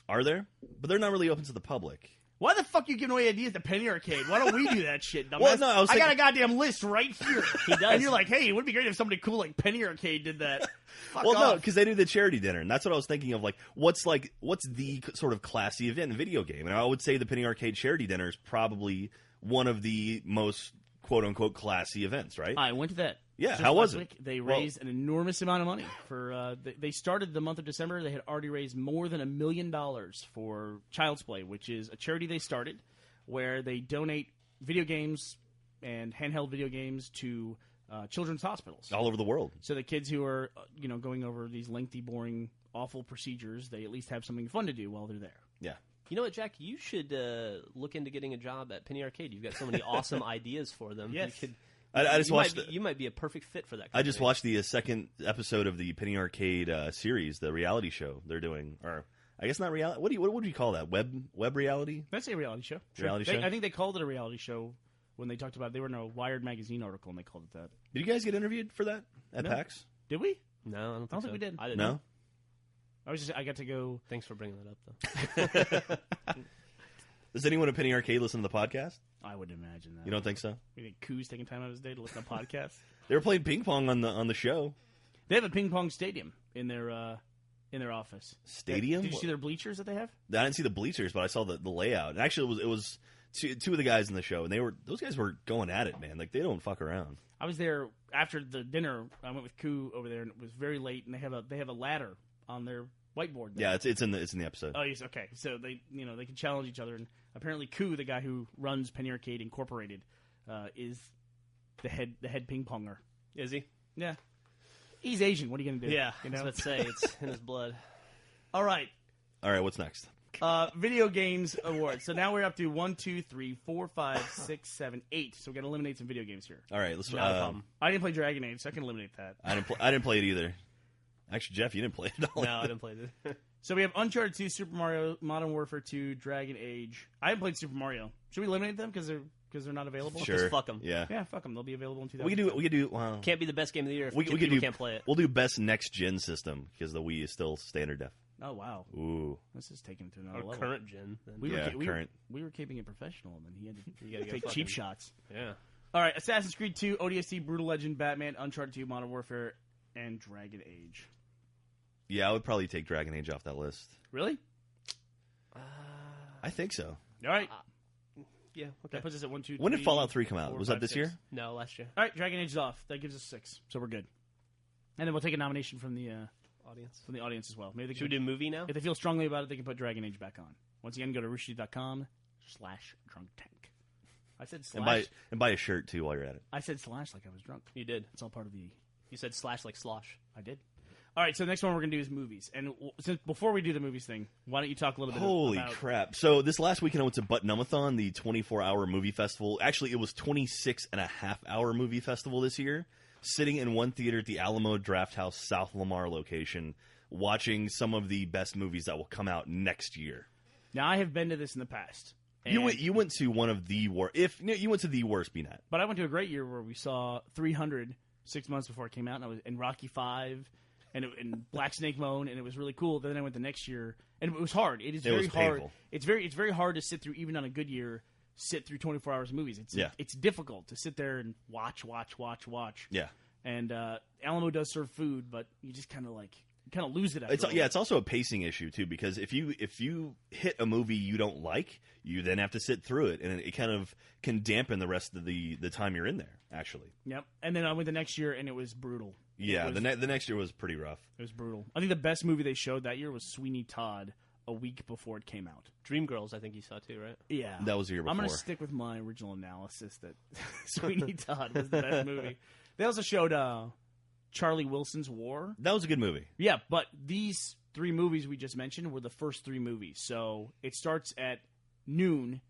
Are there? But they're not really open to the public. Why the fuck are you giving away ideas to Penny Arcade? Why don't we do that shit, dumbass? Well, no, I got a goddamn list right here. He does. And you're like, hey, it would be great if somebody cool like Penny Arcade did that. Fuck Well, off. no, because they do the charity dinner, and that's what I was thinking of. Like, what's the sort of classy event in video game? And I would say the Penny Arcade charity dinner is probably one of the most quote unquote classy events, right? I went to that. Yeah, Just how was last it? week. They raised an enormous amount of money for. They started the month of December. They had already raised more than $1 million for Child's Play, which is a charity they started where they donate video games and handheld video games to children's hospitals All over the world. So the kids who are going over these lengthy, boring, awful procedures, they at least have something fun to do while they're there. Yeah. You know what, Jack? You should look into getting a job at Penny Arcade. You've got so many awesome ideas for them. Yes. You could, I just watched. You might be a perfect fit for that. I just watched the second episode of the Penny Arcade series, the reality show they're doing, or I guess not reality. What would you call that? Web reality? That's a reality show. Reality show? I think they called it a reality show when they talked about it. They were in a Wired magazine article and they called it that. Did you guys get interviewed for that at No. PAX? Did we? No, I don't think, think we did. I didn't No. know. I got to go. Thanks for bringing that up, though. Does anyone at Penny Arcade listen to the podcast? I would imagine that. You don't think so? You think Koo's taking time out of his day to listen to podcasts? They were playing ping pong on the show. They have a ping pong stadium in their office. Stadium? Did you see their bleachers that they have? I didn't see the bleachers, but I saw the layout. And actually, it was two of the guys in the show, and those guys were going at it, man. Like, they don't fuck around. I was there after the dinner. I went with Koo over there, and it was very late. And they have a ladder on their whiteboard there. Yeah, it's in the episode. Oh, yes. Okay. So they can challenge each other, and apparently Koo, the guy who runs Penny Arcade Incorporated, is the head ping ponger. Is he? Yeah. He's Asian. What are you gonna do? Yeah, You I know? was about to say it's in his blood. All right. All right, what's next? Video games awards. So now we're up to 1, 2, 3, 4, 5, 6, 7, 8. So we got to eliminate some video games here. All right, let's. Not a problem. I didn't play Dragon Age, so I can eliminate that. I didn't play it either. Actually, Jeff, you didn't play it at all. No, I didn't play this. So we have Uncharted 2, Super Mario, Modern Warfare 2, Dragon Age. I haven't played Super Mario. Should we eliminate them because they're not available? Sure. Just fuck 'em. Yeah. Yeah, fuck them. They'll be available in 2000. We could do. Well, Can't be the best game of the year if we could people do. can't play it. We'll do best next gen system because the Wii is still standard def. Oh wow, Ooh. this is taking it to another Or level. current gen. Then. We were keeping it professional, and then he had You gotta to go take cheap fucking- shots. Yeah. All right, Assassin's Creed 2, ODST, Brutal Legend, Batman, Uncharted 2, Modern Warfare, and Dragon Age. Yeah, I would probably take Dragon Age off that list. Really? I think so. All right. Yeah. That Okay. puts us at 1, 2, 3. When did Fallout 3 come out? 4, Was 5, that this 6. year? No, last year. All right, Dragon Age is off. That gives us 6, so we're good. And then we'll take a nomination from the audience as well. Maybe they Should we do movie now? if they feel strongly about it, they can put Dragon Age back on. Once again, go to roosterteeth.com/drunktank. I said slash. And buy a shirt too while you're at it. I said slash like I was drunk. You did. It's all part of the. You said slash like slosh. I did. All right, so the next one we're going to do is movies. And since before we do the movies thing, why don't you talk a little bit Holy about... crap. So this last weekend I went to Butt-Numb-a-thon, the 24-hour movie festival. Actually, it was 26.5-hour movie festival this year, sitting in one theater at the Alamo Drafthouse South Lamar location, watching some of the best movies that will come out next year. Now, I have been to this in the past. You went to one of the worst... You went to the worst BNAT. But I went to a great year where we saw 300 6 months before it came out, and I was in Rocky 5... And Black Snake Moan, and it was really cool. Then I went the next year, and it was hard. It is very hard. It's very hard to sit through, even on a good year, sit through 24 hours of movies. It's difficult to sit there and watch. Yeah. And Alamo does serve food, but you just kind of lose it. It's also a pacing issue too, because if you hit a movie you don't like, you then have to sit through it, and it kind of can dampen the rest of the time you're in there. Actually. Yep. And then I went the next year, and it was brutal. Yeah, the next year was pretty rough. It was brutal. I think the best movie they showed that year was Sweeney Todd a week before it came out. Dreamgirls, I think you saw too, right? Yeah. That was the year before. I'm going to stick with my original analysis that Sweeney Todd was the best movie. They also showed Charlie Wilson's War. That was a good movie. Yeah, but these 3 movies we just mentioned were the first 3 movies. So it starts at noon,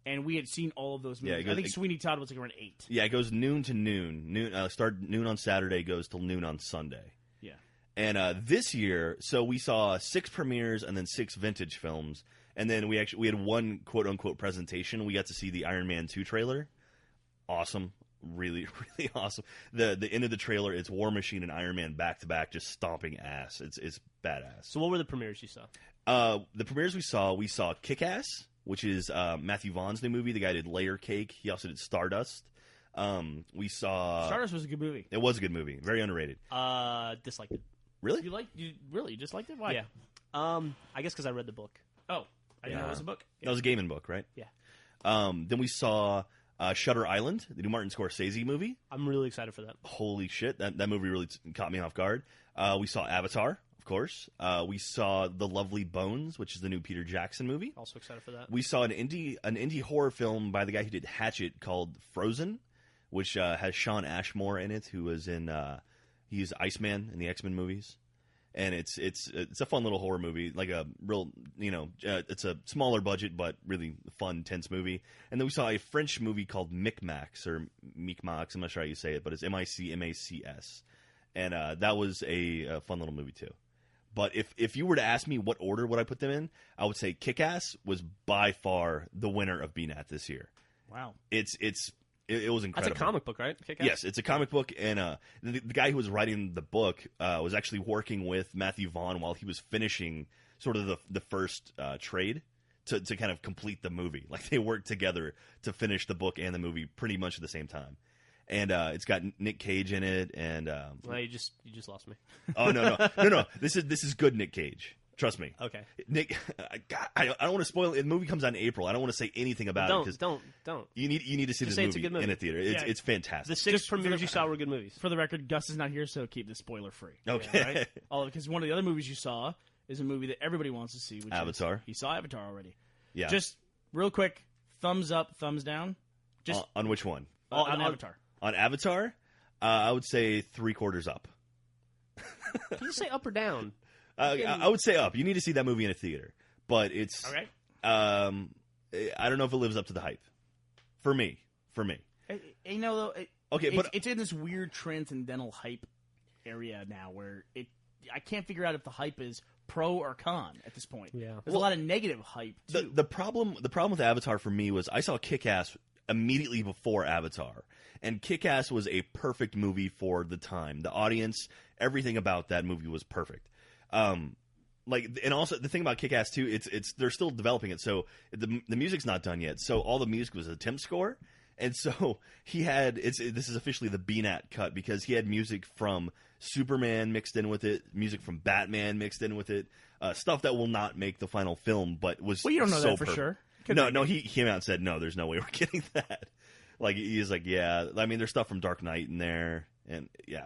and we had seen all of those movies. I think Sweeney Todd was like around 8. Yeah, it goes noon to noon. Start noon on Saturday, goes till noon on Sunday. Yeah. And this year, so we saw 6 premieres and then 6 vintage films, and then we had one quote unquote presentation. We got to see the Iron Man 2 trailer. Awesome, really, really awesome. The end of the trailer, it's War Machine and Iron Man back to back, just stomping ass. It's badass. So what were the premieres you saw? The premieres we saw Kick-Ass, which is Matthew Vaughn's new movie. The guy did Layer Cake. He also did Stardust. We saw... Stardust was a good movie. It was a good movie. Very underrated. Disliked it. Really? You disliked it? Why? Yeah. I guess because I read the book. Oh. I didn't know it was a book? That was a Gaiman book, right? Yeah. Then we saw Shutter Island, the new Martin Scorsese movie. I'm really excited for that. Holy shit. That movie really caught me off guard. We saw Avatar. Of course. We saw The Lovely Bones, which is the new Peter Jackson movie. Also excited for that. We saw an indie horror film by the guy who did Hatchet called Frozen, which has Sean Ashmore in it, who was in he's Iceman in the X-Men movies. And it's a fun little horror movie, like a real, it's a smaller budget but really fun, tense movie. And then we saw a French movie called Micmacs, or Micmacs, I'm not sure how you say it, but it's Micmacs. And that was a fun little movie too. But if you were to ask me what order would I put them in, I would say Kick-Ass was by far the winner of BNAT this year. Wow. It was incredible. That's a comic book, right? Kick-Ass? Yes, it's a comic book, and the guy who was writing the book was actually working with Matthew Vaughn while he was finishing sort of the first trade to kind of complete the movie. Like, they worked together to finish the book and the movie pretty much at the same time. And it's got Nick Cage in it, and well, you just lost me. Oh no! This is good Nick Cage. Trust me. Okay. Nick, I don't want to spoil it. The movie comes out in April. I don't want to say anything about it because don't. You need to see this movie in a theater. It's fantastic. The 6 premieres you saw were good movies. For the record, Gus is not here, so keep this spoiler free. Okay. Right? Because one of the other movies you saw is a movie that everybody wants to see. Which Avatar. He saw Avatar already. Yeah. Just real quick, thumbs up, thumbs down. Just on which one? On Avatar. On Avatar, I would say 3/4 up. Can you say up or down? I would say up. You need to see that movie in a theater, but it's okay. I don't know if it lives up to the hype. For me. Though. But it's in this weird transcendental hype area now, where I can't figure out if the hype is pro or con at this point. Yeah, there's a lot of negative hype too. The problem with Avatar for me was I saw Kick-Ass immediately before Avatar, and Kick-Ass was a perfect movie for the time. The audience, everything about that movie was perfect. And also the thing about Kick-Ass too, it's they're still developing it, so the music's not done yet. So all the music was a temp score, and so this is officially the BNAT cut because he had music from Superman mixed in with it, music from Batman mixed in with it, stuff that will not make the final film, but was you don't know so that for sure. No, he came out and said no, there's no way we're getting that. Like he's like, yeah, I mean, there's stuff from Dark Knight in there, and yeah.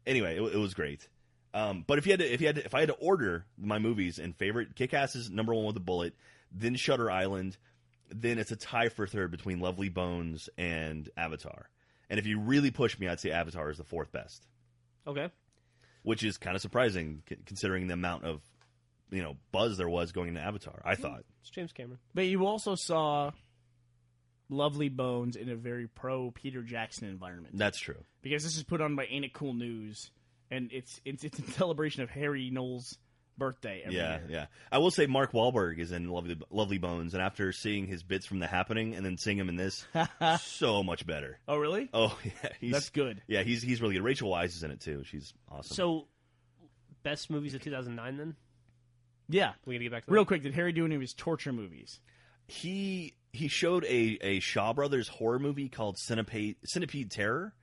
Anyway, it was great. But if I had to order my movies in favorite, Kick-Ass is number 1 with a bullet, then Shutter Island, then it's a tie for third between Lovely Bones and Avatar. And if you really push me, I'd say Avatar is the fourth best. Okay. Which is kind of surprising considering the amount of buzz there was going into Avatar, I thought. It's James Cameron. But you also saw Lovely Bones in a very pro Peter Jackson environment. That's true. Because this is put on by Ain't It Cool News, and it's in celebration of Harry Knowles' birthday every year. Yeah. I will say Mark Wahlberg is in Lovely Bones, and after seeing his bits from The Happening and then seeing him in this, so much better. Oh, really? Oh, yeah. That's good. Yeah, he's really good. Rachel Weisz is in it, too. She's awesome. So, best movies of 2009, then? Yeah. We gotta get back to Real that? quick, did Harry do any of his torture movies? He showed a Shaw Brothers horror movie called Centipede Terror,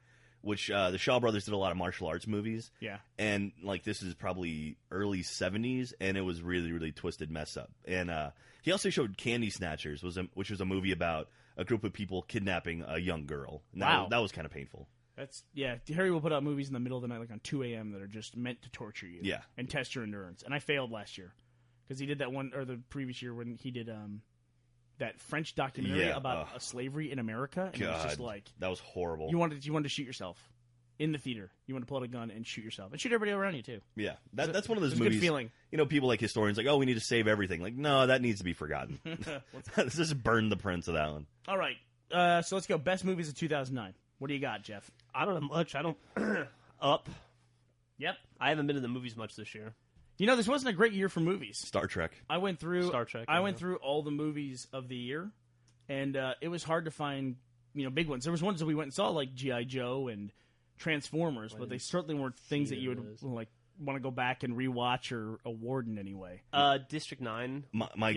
which the Shaw Brothers did a lot of martial arts movies. Yeah. And this is probably early 70s, and it was really, really twisted mess up. And he also showed Candy Snatchers, which was a movie about a group of people kidnapping a young girl. And Wow. That was kind of painful. Harry will put out movies in the middle of the night, like on 2 a.m., that are just meant to torture you. Yeah. And test your endurance. And I failed last year. Because he did that one, or the previous year when he did that French documentary about slavery in America. And it was just like... That was horrible. You wanted to shoot yourself in the theater. You want to pull out a gun and shoot yourself. And shoot everybody around you, too. Yeah. That's one of those it's a movies... good feeling. People like historians, like, oh, we need to save everything. Like, no, that needs to be forgotten. Let's just burn the prints of that one. All right. So let's go. Best movies of 2009. What do you got, Jeff? I don't know much. I don't... Up. Yep. I haven't been to the movies much this year. This wasn't a great year for movies. Star Trek. I went through Star Trek. I went through all the movies of the year, and it was hard to find big ones. There was ones that we went and saw like G.I. Joe and Transformers, but they certainly weren't things that you would want to go back and rewatch or award in any way. District 9. I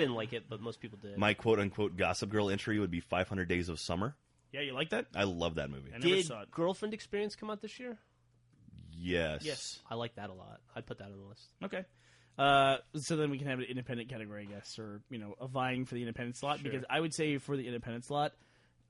didn't like it, but most people did. My quote-unquote Gossip Girl entry would be 500 Days of Summer. Yeah, you like that? I love that movie. I never Did saw it. Girlfriend Experience come out this year? Yes. I like that a lot. I'd put that on the list. Okay. So then we can have an independent category, I guess, or a vying for the independent slot. Sure. Because I would say for the independent slot,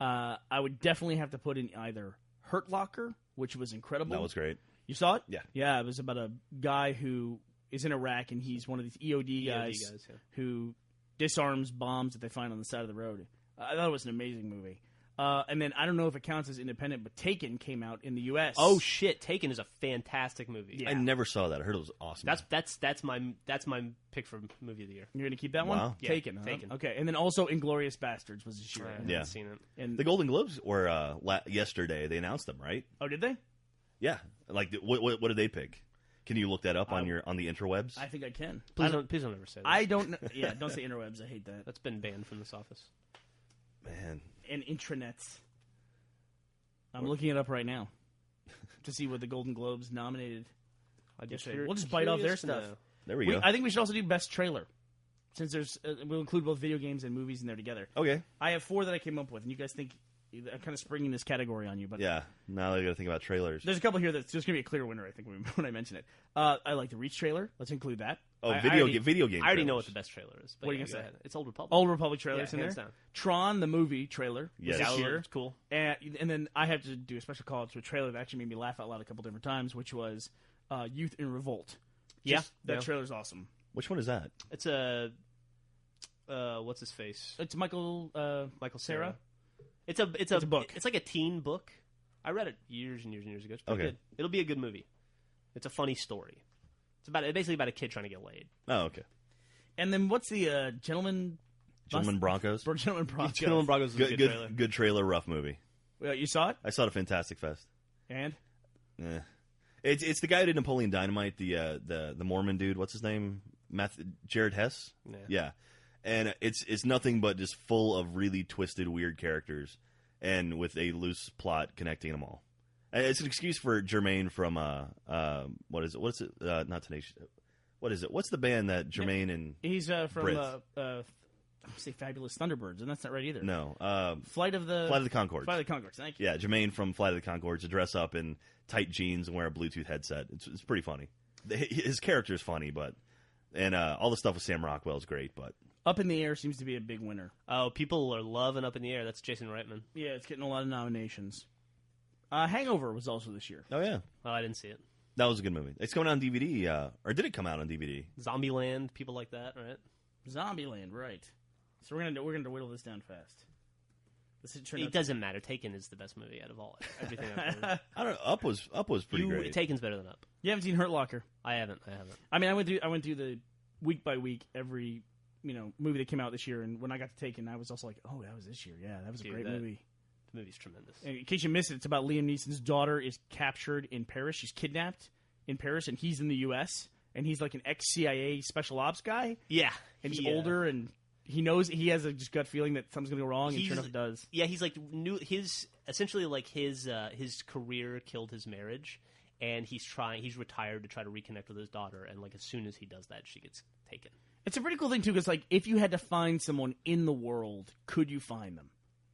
I would definitely have to put in either Hurt Locker, which was incredible. That was great. You saw it? Yeah. Yeah, it was about a guy who is in Iraq, and he's one of these EOD guys who disarms bombs that they find on the side of the road. I thought it was an amazing movie. And then I don't know if it counts as independent, but Taken came out in the U.S. Oh shit! Taken is a fantastic movie. Yeah. I never saw that. I heard it was awesome. That's my pick for movie of the year. You're gonna keep that Wow. one? Yeah, Taken. Huh? Taken. Okay, and then also Inglourious Bastards was this year. I haven't Yeah. seen it. And The Golden Globes were yesterday. They announced them, right? oh, did they? Yeah. What did they pick? Can you look that up on the interwebs? I think I can. Please don't ever say that. I don't know. Yeah, don't say interwebs. I hate that. That's been banned from this office. Man, And intranets. I'm looking it up right now to see what the Golden Globes nominated. We'll just bite off their stuff. there we go. I think we should also do best trailer, since there's we'll include both video games and movies in there together. Okay. I have 4 that I came up with, and you guys think I'm kind of springing this category on you, but Yeah. Now I got to think about trailers. there's a couple here that's just gonna be a clear winner. I think when I mention it, I like the Reach trailer. Let's include that. Oh, I video already- game. I already know trailers. what the best trailer is. But What are you yeah, gonna go say? ahead. It's Old Republic. Old Republic trailers Yeah, in hands there. down. Tron the movie trailer Yes. this That year. looks cool. And then I have to do a special call out to a trailer that actually made me laugh out loud a couple different times, which was Youth in Revolt. Yeah, That yeah. trailer's awesome. Which one is that? It's a what's his face? It's Michael Cera. It's a book. It's like a teen book. I read it years and years and years ago. It's pretty Okay. good. It'll be a good movie. It's a funny story. It's basically about a kid trying to get laid. Oh, okay. And then what's the Gentleman Broncos. Gentleman Broncos. Gentleman Broncos is a good trailer. Good trailer. Rough movie. You saw it? I saw it at Fantastic Fest. And Eh. It's the guy who did Napoleon Dynamite. The Mormon dude. What's his name? Jared Hess. Yeah. And it's nothing but just full of really twisted, weird characters, and with a loose plot connecting them all. It's an excuse for Jermaine from what is it? What's it? Not Tenacious. What is it? What's the band that Jermaine and he's from Brits. I would say Fabulous Thunderbirds, and that's not right either. no Flight of the Conchords. Flight of the Conchords. Thank you. Yeah, Jermaine from Flight of the Conchords to dress up in tight jeans and wear a Bluetooth headset. It's pretty funny. His character is funny, and all the stuff with Sam Rockwell is great, but. Up in the Air seems to be a big winner. Oh, people are loving Up in the Air. That's Jason Reitman. Yeah, it's getting a lot of nominations. Hangover was also this year. Oh yeah, Oh, I didn't see it. that was a good movie. It's coming out on DVD, or did it come out on DVD? Zombieland, people like that, right? Zombieland, right. So we're gonna whittle this down fast. It doesn't matter. Taken is the best movie out of everything I've heard. I don't know. Up was pretty great. Taken's better than Up. You haven't seen Hurt Locker? I haven't. I mean, I went through the week by week every movie that came out this year, and when I got to Taken, I was also like, oh, that was this year. Yeah, that was a great movie. The movie's tremendous. And in case you missed it, it's about Liam Neeson's daughter is captured in Paris. She's kidnapped in Paris, and he's in the U.S., and he's like an ex-CIA special ops guy. Yeah. And he's older, and he knows he has a just gut feeling that something's going to go wrong, and sure enough it does. Yeah, he's like his career killed his marriage, and he's retired to try to reconnect with his daughter, and like as soon as he does that, she gets taken. It's a pretty cool thing too, because like if you had to find someone in the world, could you find them?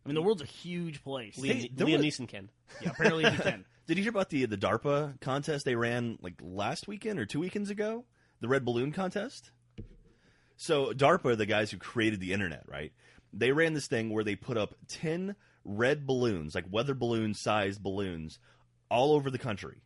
I mean, the world's a huge place. Liam Neeson can. Yeah, apparently he can. Did you hear about the DARPA contest they ran like last weekend or 2 weekends ago? The red balloon contest? So DARPA, the guys who created the internet, right? They ran this thing where they put up 10 red balloons, like weather balloon-sized balloons, all over the country.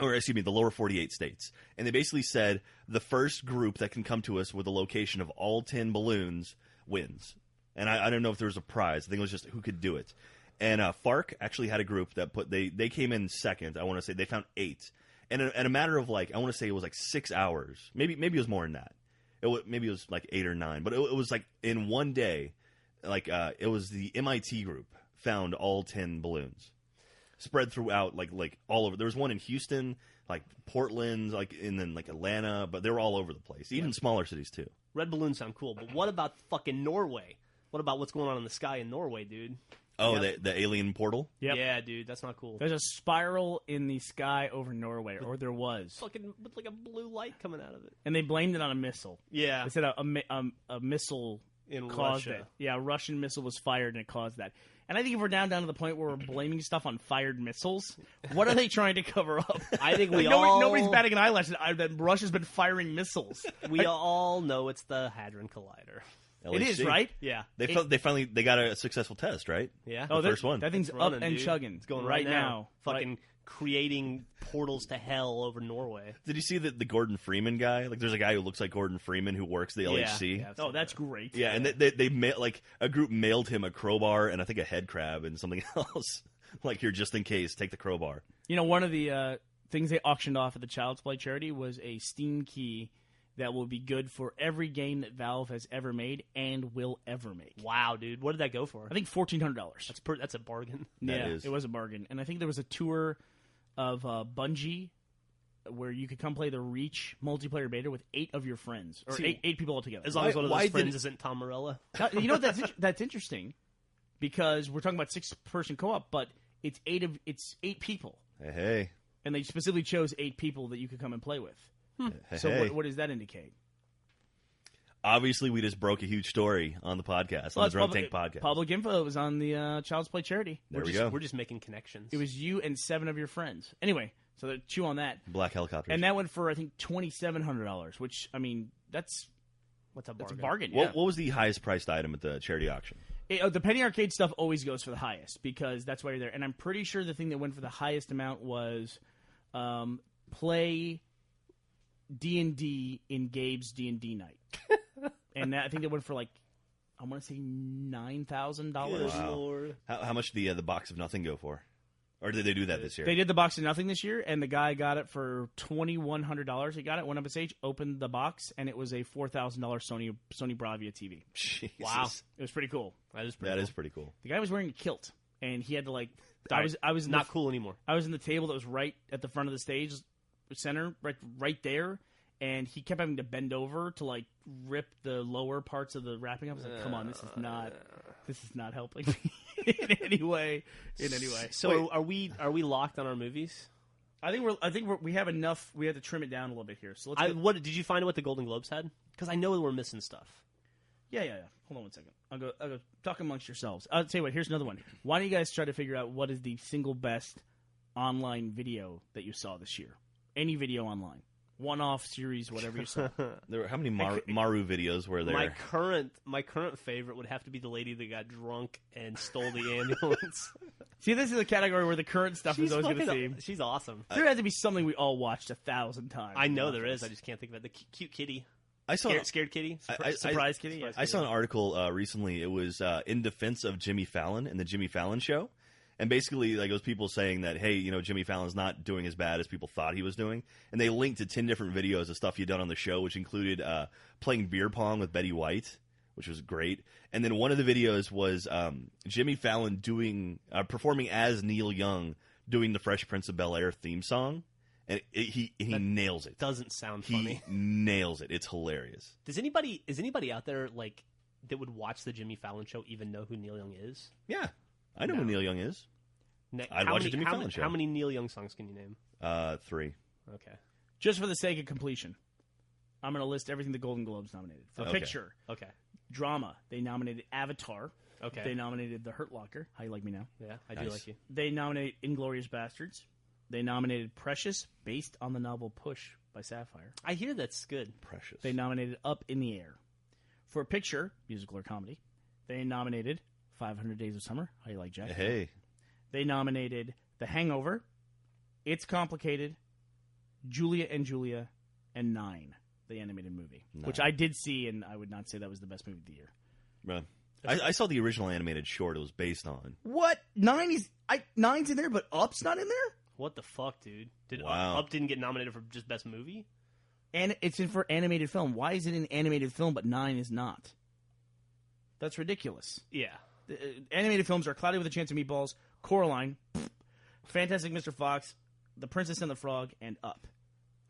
Or, excuse me, the lower 48 states. And they basically said the first group that can come to us with a location of all 10 balloons wins. And I don't know if there was a prize. I think it was just who could do it. And FARC actually had a group that they came in second. I want to say they found 8. And in a matter of like, I want to say it was like 6 hours. Maybe it was more than that. Maybe it was like 8 or 9. But it was like in one day, like it was the MIT group found all 10 balloons. Spread throughout like all over. There was one in Houston, like Portland, and then like Atlanta, but they were all over the place. Even smaller cities too. Red balloons sound cool, but what about fucking Norway? What about what's going on in the sky in Norway, dude? Oh, the alien portal? Yep. Yeah, dude, that's not cool. There's a spiral in the sky over Norway, or there was. Fucking with like a blue light coming out of it. And they blamed it on a missile. Yeah. They said a missile in caused Russia. it. Yeah, a Russian missile was fired and it caused that. And I think if we're down to the point where we're blaming stuff on fired missiles, what are they trying to cover up? I think nobody's batting an eyelash that Russia's been firing missiles. We all know it's the Hadron Collider. LHC. It is, right? Yeah. They finally got a successful test, right? Yeah. The first one. That thing's running, up and dude. chugging. It's going right now. Fucking creating portals to hell over Norway. Did you see the Gordon Freeman guy? Like, there's a guy who looks like Gordon Freeman who works the LHC. Yeah, Oh, that's great. Yeah, and they like a group mailed him a crowbar and I think a head crab and something else. Like, here just in case, take the crowbar. You know, one of the things they auctioned off at the Child's Play charity was a Steam key that will be good for every game that Valve has ever made and will ever make. Wow, dude. What did that go for? I think $1,400. That's a bargain. It was a bargain. And I think there was a tour of Bungie where you could come play the Reach multiplayer beta with 8 of your friends. Or eight people altogether. As long as one of those friends isn't Tom Morello. You know what, that's interesting because we're talking about 6-person co-op, but it's 8 people. Hey. And they specifically chose 8 people that you could come and play with. So what does that indicate? Obviously, we just broke a huge story on the podcast, on the Drunk Tank podcast. Public info. It was on the Child's Play charity. There we go. We're just making connections. It was you and 7 of your friends. Anyway, so chew on that. Black helicopters. And that went for, I think, $2,700, which, I mean, that's a bargain. That's a bargain, yeah. What was the highest priced item at the charity auction? The Penny Arcade stuff always goes for the highest because that's why you're there. And I'm pretty sure the thing that went for the highest amount was play D&D in Gabe's D&D night. And I think it went for like, I want to say $9,000. Wow. How much did the box of nothing go for? Or did they do that this year? They did the box of nothing this year, and the guy got it for $2,100. He got it, went up on stage, opened the box, and it was a $4,000 Sony Bravia TV. Jesus. Wow. It was pretty cool. That is pretty cool. The guy was wearing a kilt, and he had to like... I was not cool anymore. I was in the table that was right at the front of the stage, center, right there, and he kept having to bend over to like rip the lower parts of the wrapping up. I was like, come on, this is not helping me in any way. So are we locked on our movies? I think we have enough. We have to trim it down a little bit here. So what did you find what the Golden Globes had? Because I know we're missing stuff. Yeah. Hold on one second. I'll go talk amongst yourselves. I'll tell you what. Here's another one. Why don't you guys try to figure out what is the single best online video that you saw this year? Any video online, one-off series, whatever you saw. How many Maru videos were there? My current favorite would have to be the lady that got drunk and stole the ambulance. See, this is a category where the current stuff is always going to seem. She's awesome. There has to be something we all watched 1,000 times. I know there is. I just can't think of it. The cute kitty. I saw Scared Kitty? Surprise Kitty? I saw an article recently. It was in defense of Jimmy Fallon and the Jimmy Fallon Show. And basically, like, it was people saying that, hey, Jimmy Fallon's not doing as bad as people thought he was doing. And they linked to 10 different videos of stuff he'd done on the show, which included playing beer pong with Betty White, which was great. And then one of the videos was Jimmy Fallon performing as Neil Young, doing the Fresh Prince of Bel-Air theme song. And he nails it. Doesn't sound funny. He nails it. It's hilarious. Is anybody out there, like, that would watch the Jimmy Fallon Show even know who Neil Young is? Yeah. I know who Neil Young is. I'd watch the Jimmy Fallon Show. How many Neil Young songs can you name? 3. Okay. Just for the sake of completion, I'm going to list everything the Golden Globes nominated. For picture. Okay. Drama, they nominated Avatar. Okay. They nominated The Hurt Locker. How you like me now? Yeah, I do like you. They nominated Inglourious Bastards. They nominated Precious, based on the novel Push by Sapphire. I hear that's good. Precious. They nominated Up in the Air. For picture, musical or comedy, they nominated 500 Days of Summer. How you like, Jack? Hey. They nominated The Hangover, It's Complicated, Julia and Julia, and 9, the animated movie, which I did see, and I would not say that was the best movie of the year. Right. I saw the original animated short it was based on. What? 9's in there, but Up's not in there? What the fuck, dude? Wow. Up didn't get nominated for just best movie? And it's in for animated film. Why is it in animated film, but 9 is not? That's ridiculous. Yeah. Animated films are Cloudy with a Chance of Meatballs, Coraline, Fantastic Mr. Fox, The Princess and the Frog, and Up.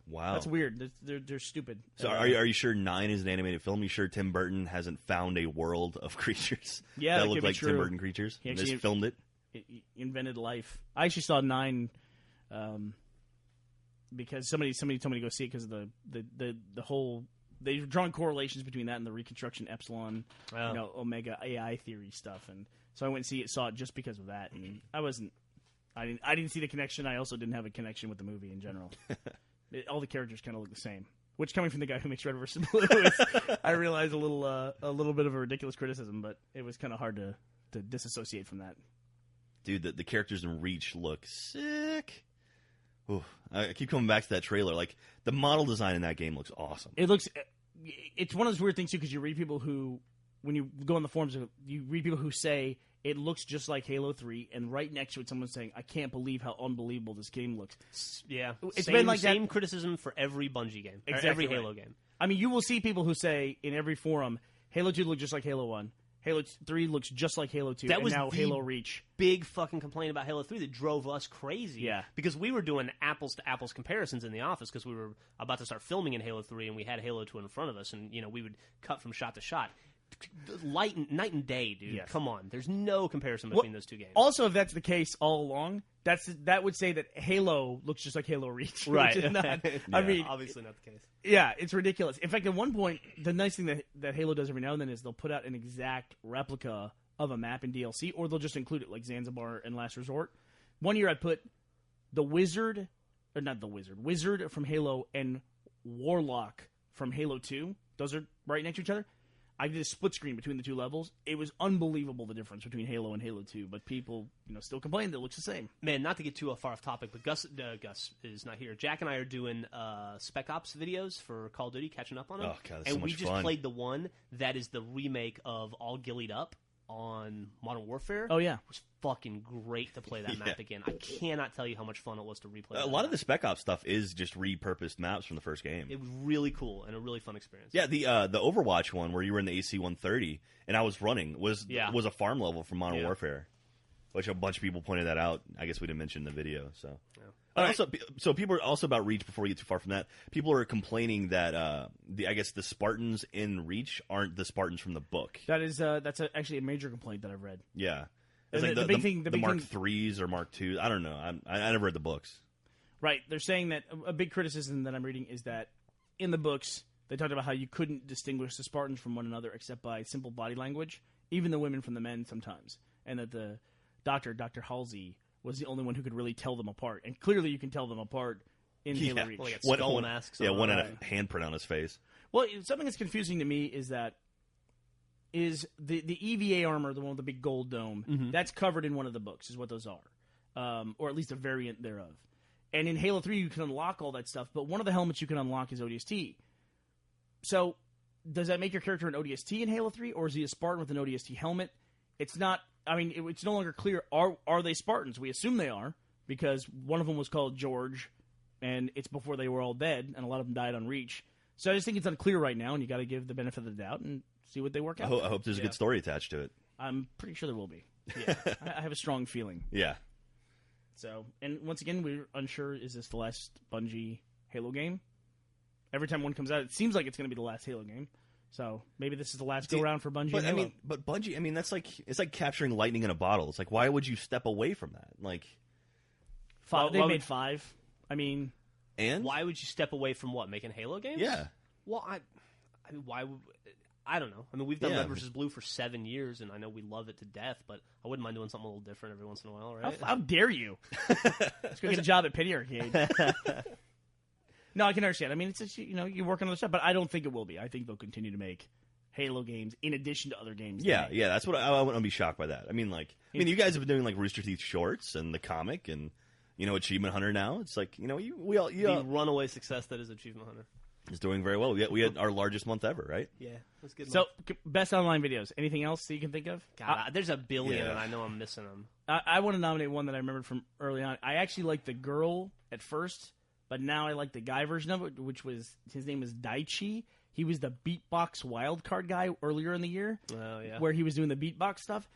Wow. That's weird. They're stupid. So are you sure 9 is an animated film? Are you sure Tim Burton hasn't found a world of creatures that look like true. Tim Burton creatures? He And actually just filmed it? He invented life. I actually saw 9 because somebody told me to go see it because of the whole... They've drawn correlations between that and the Reconstruction Epsilon, Omega AI theory stuff, and so I went and saw it just because of that. And I didn't see the connection. I also didn't have a connection with the movie in general. All the characters kind of look the same. Which, coming from the guy who makes Red vs. Blue, I realize a little bit of a ridiculous criticism, but it was kind of hard to disassociate from that. Dude, the characters in Reach look sick. Ooh, I keep coming back to that trailer. Like, the model design in that game looks awesome. It's one of those weird things, too, because you read people who, when you go on the forums, you read people who say it looks just like Halo 3, and right next to it, someone's saying, I can't believe how unbelievable this game looks. Yeah. It's been like same that. criticism for every Bungie game. Exactly every right. Halo game. I mean, you will see people who say in every forum, Halo 2 looks just like Halo 1. Halo 3 looks just like Halo 2, That and was now the Halo Reach. Big fucking complaint about Halo 3 that drove us crazy. Yeah. Because we were doing apples-to-apples comparisons in the office because we were about to start filming in Halo 3 and we had Halo 2 in front of us and, we would cut from shot to shot. Night and day, dude. Yes. Come on. There's no comparison between those two games. Also, if that's the case all along, that would say that Halo looks just like Halo Reach. Right. Which is not, I mean, obviously not the case. Yeah, it's ridiculous. In fact, at one point, the nice thing that Halo does every now and then is they'll put out an exact replica of a map in DLC, or they'll just include it, like Zanzibar and Last Resort. One year I put Wizard from Halo and Warlock from Halo 2. Those are right next to each other. I did a split screen between the two levels. It was unbelievable, the difference between Halo and Halo 2, but people still complain that it looks the same. Man, not to get too far off topic, but Gus is not here. Jack and I are doing Spec Ops videos for Call of Duty, catching up on them. Oh, God, that's and so much we just fun. played the one that is the remake of All Gillied Up on Modern Warfare. Oh, yeah. It was fucking great to play that map again. I cannot tell you how much fun it was to replay that A lot map. of the Spec Ops stuff is just repurposed maps from the first game. It was really cool and a really fun experience. Yeah, the Overwatch one where you were in the AC-130 and I was running was a farm level from Modern Warfare, which a bunch of people pointed that out. I guess we didn't mention in the video. So, so people are also about Reach. Before we get too far from that, people are complaining that the Spartans in Reach aren't the Spartans from the book. That's actually a major complaint that I've read. Yeah, it's The like big thing- the the big Mark thing- IIIs or Mark IIs. I don't know. I never read the books. Right. They're saying that a big criticism that I'm reading is that in the books, they talked about how you couldn't distinguish the Spartans from one another except by simple body language, even the women from the men sometimes, and that the Dr. Halsey, was the only one who could really tell them apart. And clearly you can tell them apart in Halo Reach. Well, they got skull masks on. One had a handprint on his face. Well, something that's confusing to me is that the EVA armor, the one with the big gold dome, that's covered in one of the books, is what those are. Or at least a variant thereof. And in Halo 3, you can unlock all that stuff, but one of the helmets you can unlock is ODST. So does that make your character an ODST in Halo 3, or is he a Spartan with an ODST helmet? It's not. I mean, it's no longer clear. Are they Spartans? We assume they are because one of them was called George, and it's before they were all dead, and a lot of them died on Reach. So I just think it's unclear right now, and you got to give the benefit of the doubt and see what they work out. I hope there's a good story attached to it. I'm pretty sure there will be. Yeah, I have a strong feeling. Yeah. So, and once again, we're unsure, is this the last Bungie Halo game? Every time one comes out, it seems like it's going to be the last Halo game. So maybe this is the last go-round for Bungie. But Bungie, that's it's like capturing lightning in a bottle. It's like, why would you step away from that? Like, they made 5. I mean... And? Why would you step away from what? Making Halo games? Yeah. Well, I mean, why would... I don't know. I mean, we've done Red vs. Blue for 7 years, and I know we love it to death, but I wouldn't mind doing something a little different every once in a while, right? How dare you? Let's go get a job at Pity Arcade. No, I can understand. I mean, it's just, you work on other stuff, but I don't think it will be. I think they'll continue to make Halo games in addition to other games. Yeah, that's what I wouldn't be shocked by that. I mean, you guys have been doing like Rooster Teeth shorts and the comic and Achievement Hunter now. It's like the runaway success that is Achievement Hunter. It's doing very well. We had our largest month ever, right? Yeah, that's good. So, best online videos. Anything else that you can think of? God, there's a billion, and I know I'm missing them. I want to nominate one that I remembered from early on. I actually liked the girl at first, but now I like the guy version of it, which was, his name is Daichi. He was the beatbox wildcard guy earlier in the year. Oh, yeah. Where he was doing the beatbox stuff.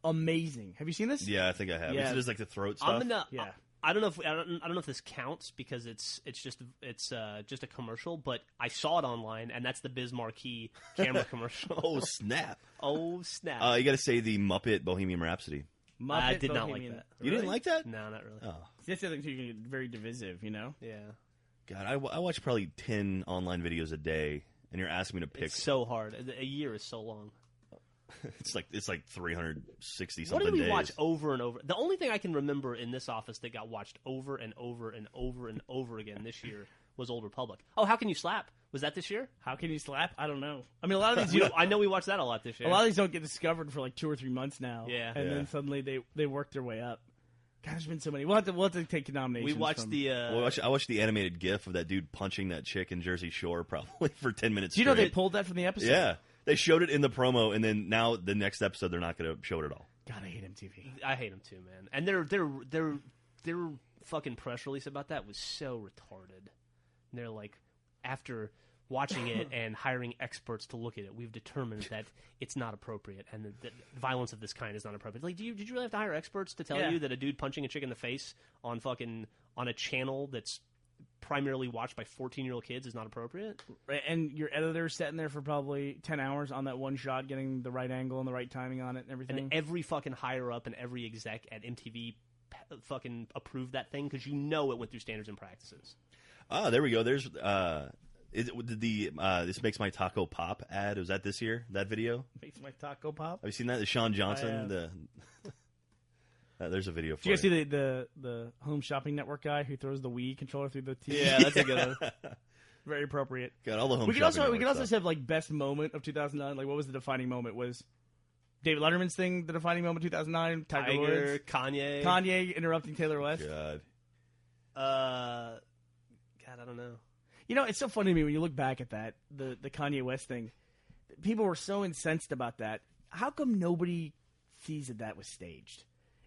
Amazing. Have you seen this? Yeah, I think I have. Yeah. It's just like the throat stuff. Yeah. I don't know if this counts because it's just a commercial, but I saw it online, and that's the Biz Marquee camera commercial. Oh snap! You got to say the Muppet Bohemian Rhapsody. I did not like that. You didn't like that? No, not really. Oh, that's the other thing too. You can get very divisive, Yeah. God, I watch probably 10 online videos a day, and you're asking me to pick. It's so hard. A year is so long. It's like 360 something. What did we days. watch over and over? The only thing I can remember in this office that got watched over and over and over and over again this year was Old Republic. Oh, How Can You Slap? Was that this year? How Can You Slap? I don't know. I mean, a lot of these. I know we watched that a lot this year. A lot of these don't get discovered for like 2 or 3 months now. Yeah. And then suddenly they work their way up. God, there's been so many. We'll have to take nominations. We watched I watched the animated GIF of that dude punching that chick in Jersey Shore probably for 10 minutes. Do you know they pulled that from the episode? Yeah. They showed it in the promo, and then now the next episode they're not going to show it at all. God, I hate MTV. I hate them too, man. And their fucking press release about that was so retarded. And they're like, after watching it and hiring experts to look at it, we've determined that it's not appropriate and that violence of this kind is not appropriate. Like, did you really have to hire experts to tell you that a dude punching a chick in the face on a channel that's primarily watched by 14-year-old kids is not appropriate? Right, and your editor's sitting there for probably 10 hours on that one shot, getting the right angle and the right timing on it and everything. And every fucking higher up and every exec at MTV fucking approved that thing because it went through standards and practices. Ah, there we go. There's this Makes My Taco Pop ad. Was that this year? That video? Makes My Taco Pop? Have you seen that? The Sean Johnson. There's a video for it. Did you guys see the Home Shopping Network guy who throws the Wii controller through the TV? Yeah, that's a good one. Very appropriate. Got all the Home We could also stuff. have like best moment of 2009. Like, what was the defining moment? Was David Letterman's thing the defining moment of 2009? Tiger Woods, Kanye interrupting Taylor West. God, I don't know. It's so funny to me when you look back at that the Kanye West thing. People were so incensed about that. How come nobody sees that was staged?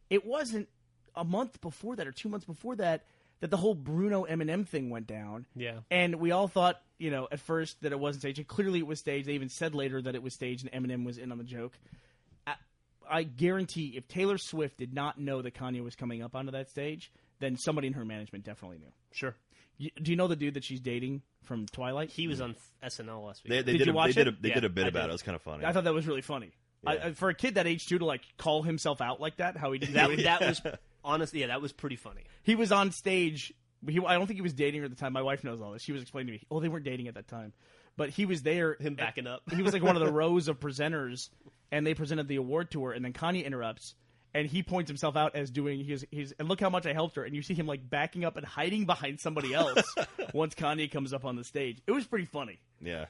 It wasn't a month before that or 2 months before that the whole Bruno Eminem thing went down. Yeah. And we all thought, at first that it wasn't staged. And clearly it was staged. They even said later that it was staged and Eminem was in on the joke. I guarantee if Taylor Swift did not know that Kanye was coming up onto that stage, then somebody in her management definitely knew. Sure. Do you know the dude that she's dating from Twilight? He was on SNL last week. Did you watch it? They did a bit about it. It was kind of funny. I thought that was really funny. Yeah. For a kid that age 2 to like call himself out like that, how he did that was honestly, that was pretty funny. He was on stage. I don't think he was dating her at the time. My wife knows all this. She was explaining to me. Oh, they weren't dating at that time, but he was there. Him backing up. He was like one of the rows of presenters, and they presented the award to her. And then Kanye interrupts, and he points himself out as doing his. And look how much I helped her. And you see him like backing up and hiding behind somebody else once Kanye comes up on the stage. It was pretty funny. Yeah.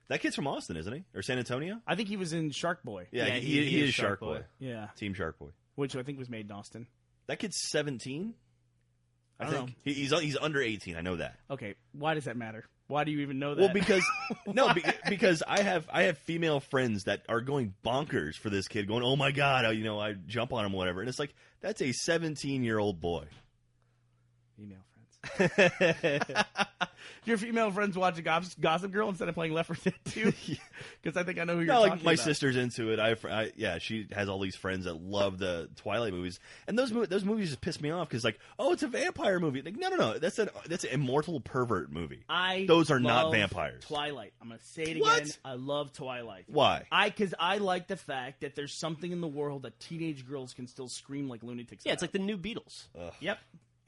That kid's from Austin, isn't he? Or San Antonio? I think he was in Shark Boy. Yeah, he is Shark Boy. Yeah. Team Shark Boy. Which I think was made in Austin. That kid's 17? I think. He's under 18, I know that. Okay, why does that matter? Why do you even know that? Well, because I have female friends that are going bonkers for this kid, going, "Oh my god, I jump on him, whatever." And it's like that's a 17-year-old boy. Female friends. Your female friends watch Gossip Girl instead of playing Left 4 Dead 2? Because I think I know who you're talking about. My sister's into it. She has all these friends that love the Twilight movies, and those movies just piss me off because oh, it's a vampire movie. Like, no, that's an immortal pervert movie. Those are not vampires. Twilight. I'm gonna say it What? again. I love Twilight. Why? Because I like the fact that there's something in the world that teenage girls can still scream like lunatics. Yeah, it's like the new Beatles. Ugh. Yep.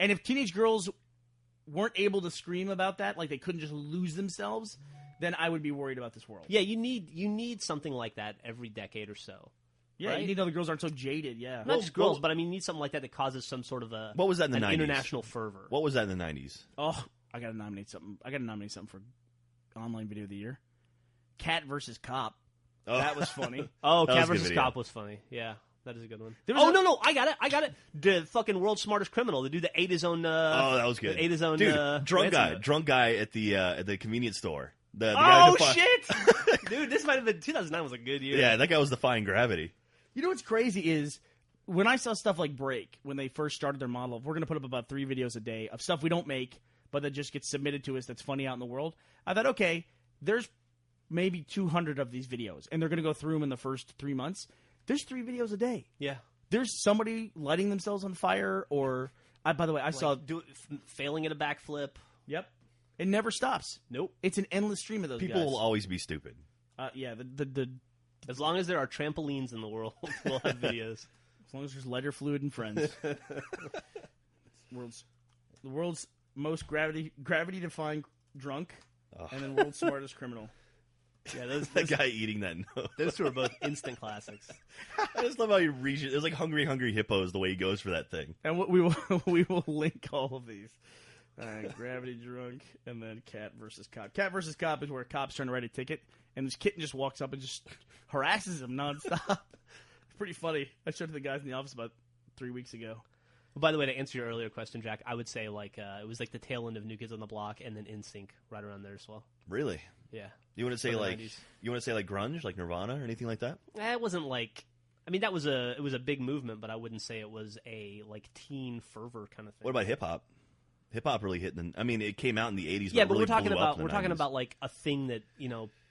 And if teenage girls weren't able to scream about that, like they couldn't just lose themselves, then I would be worried about this world. Yeah, you need something like that every decade or so. Yeah, right? you need other girls aren't so jaded. Yeah, Not just girls, but I mean, you need something like that that causes some sort of what was that in the 90s? International fervor. What was that in the 90s? Oh, I gotta nominate something. For online video of the year. Cat versus Cop. Oh. That was funny. Oh, That Cat was a good vs. video. Cop was funny. Yeah. That is a good one. No, I got it. The fucking world's smartest criminal. The dude that ate his own. That was good. Ate his own. Dude, drunk ransom. guy at the convenience store. The Oh guy shit, dude! This might have been 2009. Was a good year. Yeah, that guy was defying gravity. You know what's crazy is when I saw stuff like Break, when they first started their model of we're going to put up about 3 videos a day of stuff we don't make, but that just gets submitted to us that's funny out in the world. I thought, okay, there's maybe 200 of these videos, and they're going to go through them in the first 3 months. There's 3 videos a day. Yeah. There's somebody lighting themselves on fire, or by the way, I saw failing at a backflip. Yep, it never stops. Nope, it's an endless stream of those. People guys. will always be stupid. Yeah, the as long as there are trampolines in the world, we'll have videos. As long as there's lighter fluid and friends. The world's most gravity defying drunk, and then world's smartest criminal. Yeah, those that guy eating that nose. Those two are both instant classics. I just love how he reaches. It's like Hungry Hippos the way he goes for that thing. And we will link all of these. Gravity drunk, and then Cat versus Cop. Cat versus Cop is where a cop's trying to write a ticket, and this kitten just walks up and just harasses him nonstop. It's pretty funny. I showed it to the guys in the office about 3 weeks ago. Well, by the way, to answer your earlier question, Jack, I would say it was like the tail end of New Kids on the Block, and then NSYNC right around there as well. Really? Yeah. You want to say like grunge, like Nirvana or anything like that? It wasn't like. I mean, it was a big movement, but I wouldn't say it was a like teen fervor kind of thing. What about hip hop? Hip hop really hit. I mean, it came out in the 80s. Yeah, but but really we're talking about like a thing that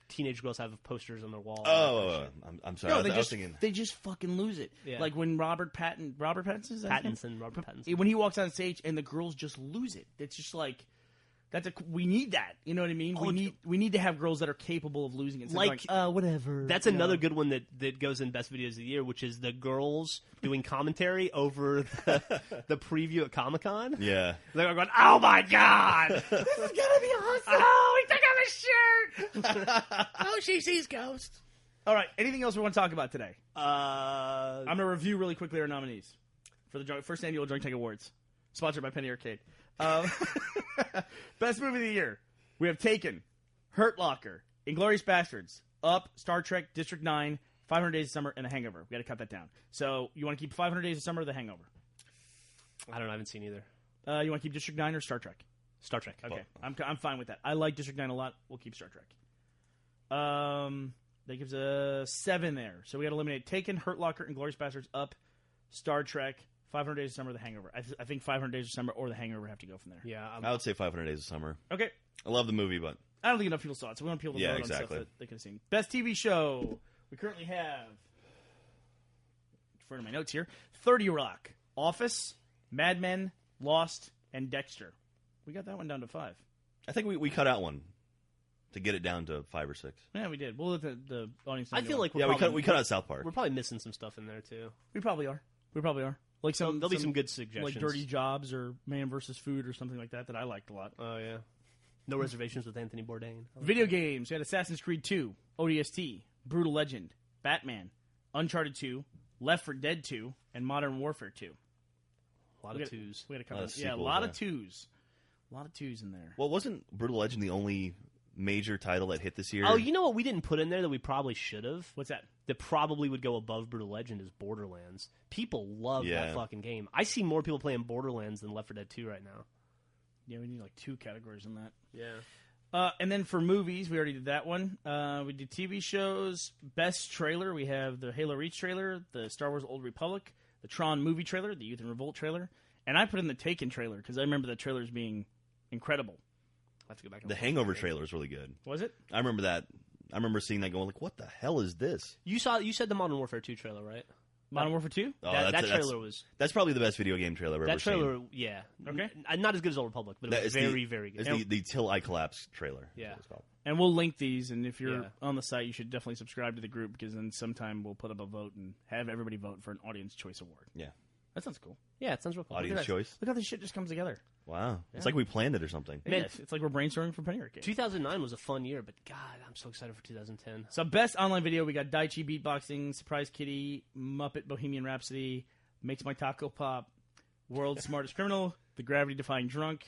teenage girls have posters on their wall. Oh, I'm sorry. No, I was thinking they just fucking lose it. Yeah. Like when Robert Pattinson, when he walks on stage and the girls just lose it. It's just like we need that. You know what I mean? We need to have girls that are capable of losing it. Like whatever. That's another good one that goes in best videos of the year, which is the girls doing commentary over the preview at Comic-Con. Yeah, they're going, "Oh my god, this is gonna be awesome! Oh, he took off his shirt! Oh, she sees ghosts." All right. Anything else we want to talk about today? I'm gonna review really quickly our nominees for the first annual Drunk Tank Awards, sponsored by Penny Arcade. Best movie of the year. We have Taken, Hurt Locker, Inglourious Bastards, Up, Star Trek, District 9, 500 Days of Summer, and The Hangover. We got to cut that down. So you want to keep 500 Days of Summer or The Hangover? I don't know. I haven't seen either. You want to keep District 9 or Star Trek? Star Trek. Okay, I'm fine with that. I like District 9 a lot. We'll keep Star Trek. That gives a 7 there. So we got to eliminate Taken, Hurt Locker, Inglourious Bastards, Up, Star Trek, 500 Days of Summer, The Hangover. I think 500 Days of Summer or The Hangover have to go from there. Yeah, I would say 500 Days of Summer. Okay. I love the movie, but I don't think enough people saw it, so we want people to vote on stuff that they could have seen. Best TV show. We currently have, in front of my notes here, 30 Rock, Office, Mad Men, Lost, and Dexter. We got that one down to 5. I think we cut out one to get it down to 5 or 6. Yeah, we did. We'll let the audience know. I feel like we cut out South Park. We're probably missing some stuff in there too. We probably are. Like there'll be some good suggestions, like Dirty Jobs or Man vs. Food or something like that I liked a lot. Oh yeah, No Reservations with Anthony Bourdain. Video games. We had Assassin's Creed 2, ODST, Brutal Legend, Batman, Uncharted 2, Left 4 Dead 2, and Modern Warfare 2. A lot of twos. We had a couple. A lot of twos. A lot of twos in there. Well, wasn't Brutal Legend the only major title that hit this year? Oh, you know what we didn't put in there that we probably should have? What's that? That probably would go above Brutal Legend is Borderlands. People love that fucking game. I see more people playing Borderlands than Left 4 Dead 2 right now. Yeah, we need like 2 categories in that. Yeah. And then for movies, we already did that one. We did TV shows. Best trailer, we have the Halo Reach trailer, the Star Wars Old Republic, the Tron movie trailer, the Youth in Revolt trailer, and I put in the Taken trailer because I remember the trailers being incredible. I'll have to go back and The Hangover trailer is really good. Was it? I remember that. I remember seeing that going like, what the hell is this? You said the Modern Warfare 2 trailer, right? Modern Warfare 2? Oh, that trailer was... That's probably the best video game trailer I've ever seen. That trailer, yeah. Okay. Not as good as Old Republic, but it was very, very good. It's the Till I Collapse trailer. Yeah. It's called. And we'll link these, and if you're on the site, you should definitely subscribe to the group because then sometime we'll put up a vote and have everybody vote for an Audience Choice Award. Yeah. That sounds cool. Yeah, it sounds real cool. Audience choice. Look how this shit just comes together. Wow. It's like we planned it or something. Man, it's like we're brainstorming for Penny Arcade. 2009 was a fun year, but God, I'm so excited for 2010. So best online video, we got Daichi Beatboxing, Surprise Kitty, Muppet Bohemian Rhapsody, Makes My Taco Pop, World's Smartest Criminal, The Gravity Defying Drunk,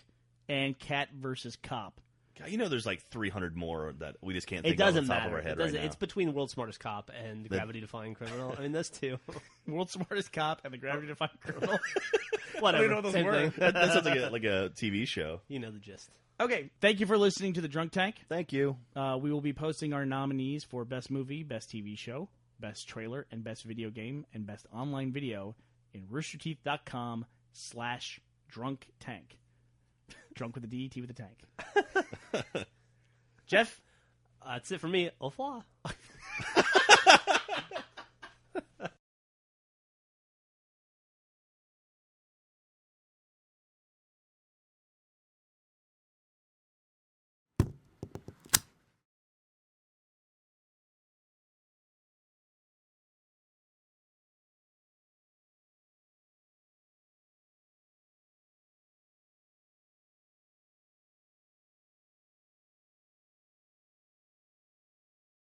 and Cat vs. Cop. God, you know there's like 300 more that we just can't think It doesn't off the top matter. of our head It doesn't- right now. It's between World's Smartest Cop and Gravity Defying Criminal. I mean, those two. World's Smartest Cop and The Gravity Defying Criminal. Whatever. I don't know what those Same were. thing. That sounds like a TV show. You know the gist. Okay, thank you for listening to The Drunk Tank. Thank you. We will be posting our nominees for Best Movie, Best TV Show, Best Trailer, and Best Video Game, and Best Online Video in roosterteeth.com/drunktank. Drunk with a D, T with a tank. Jeff? That's it for me. Au revoir.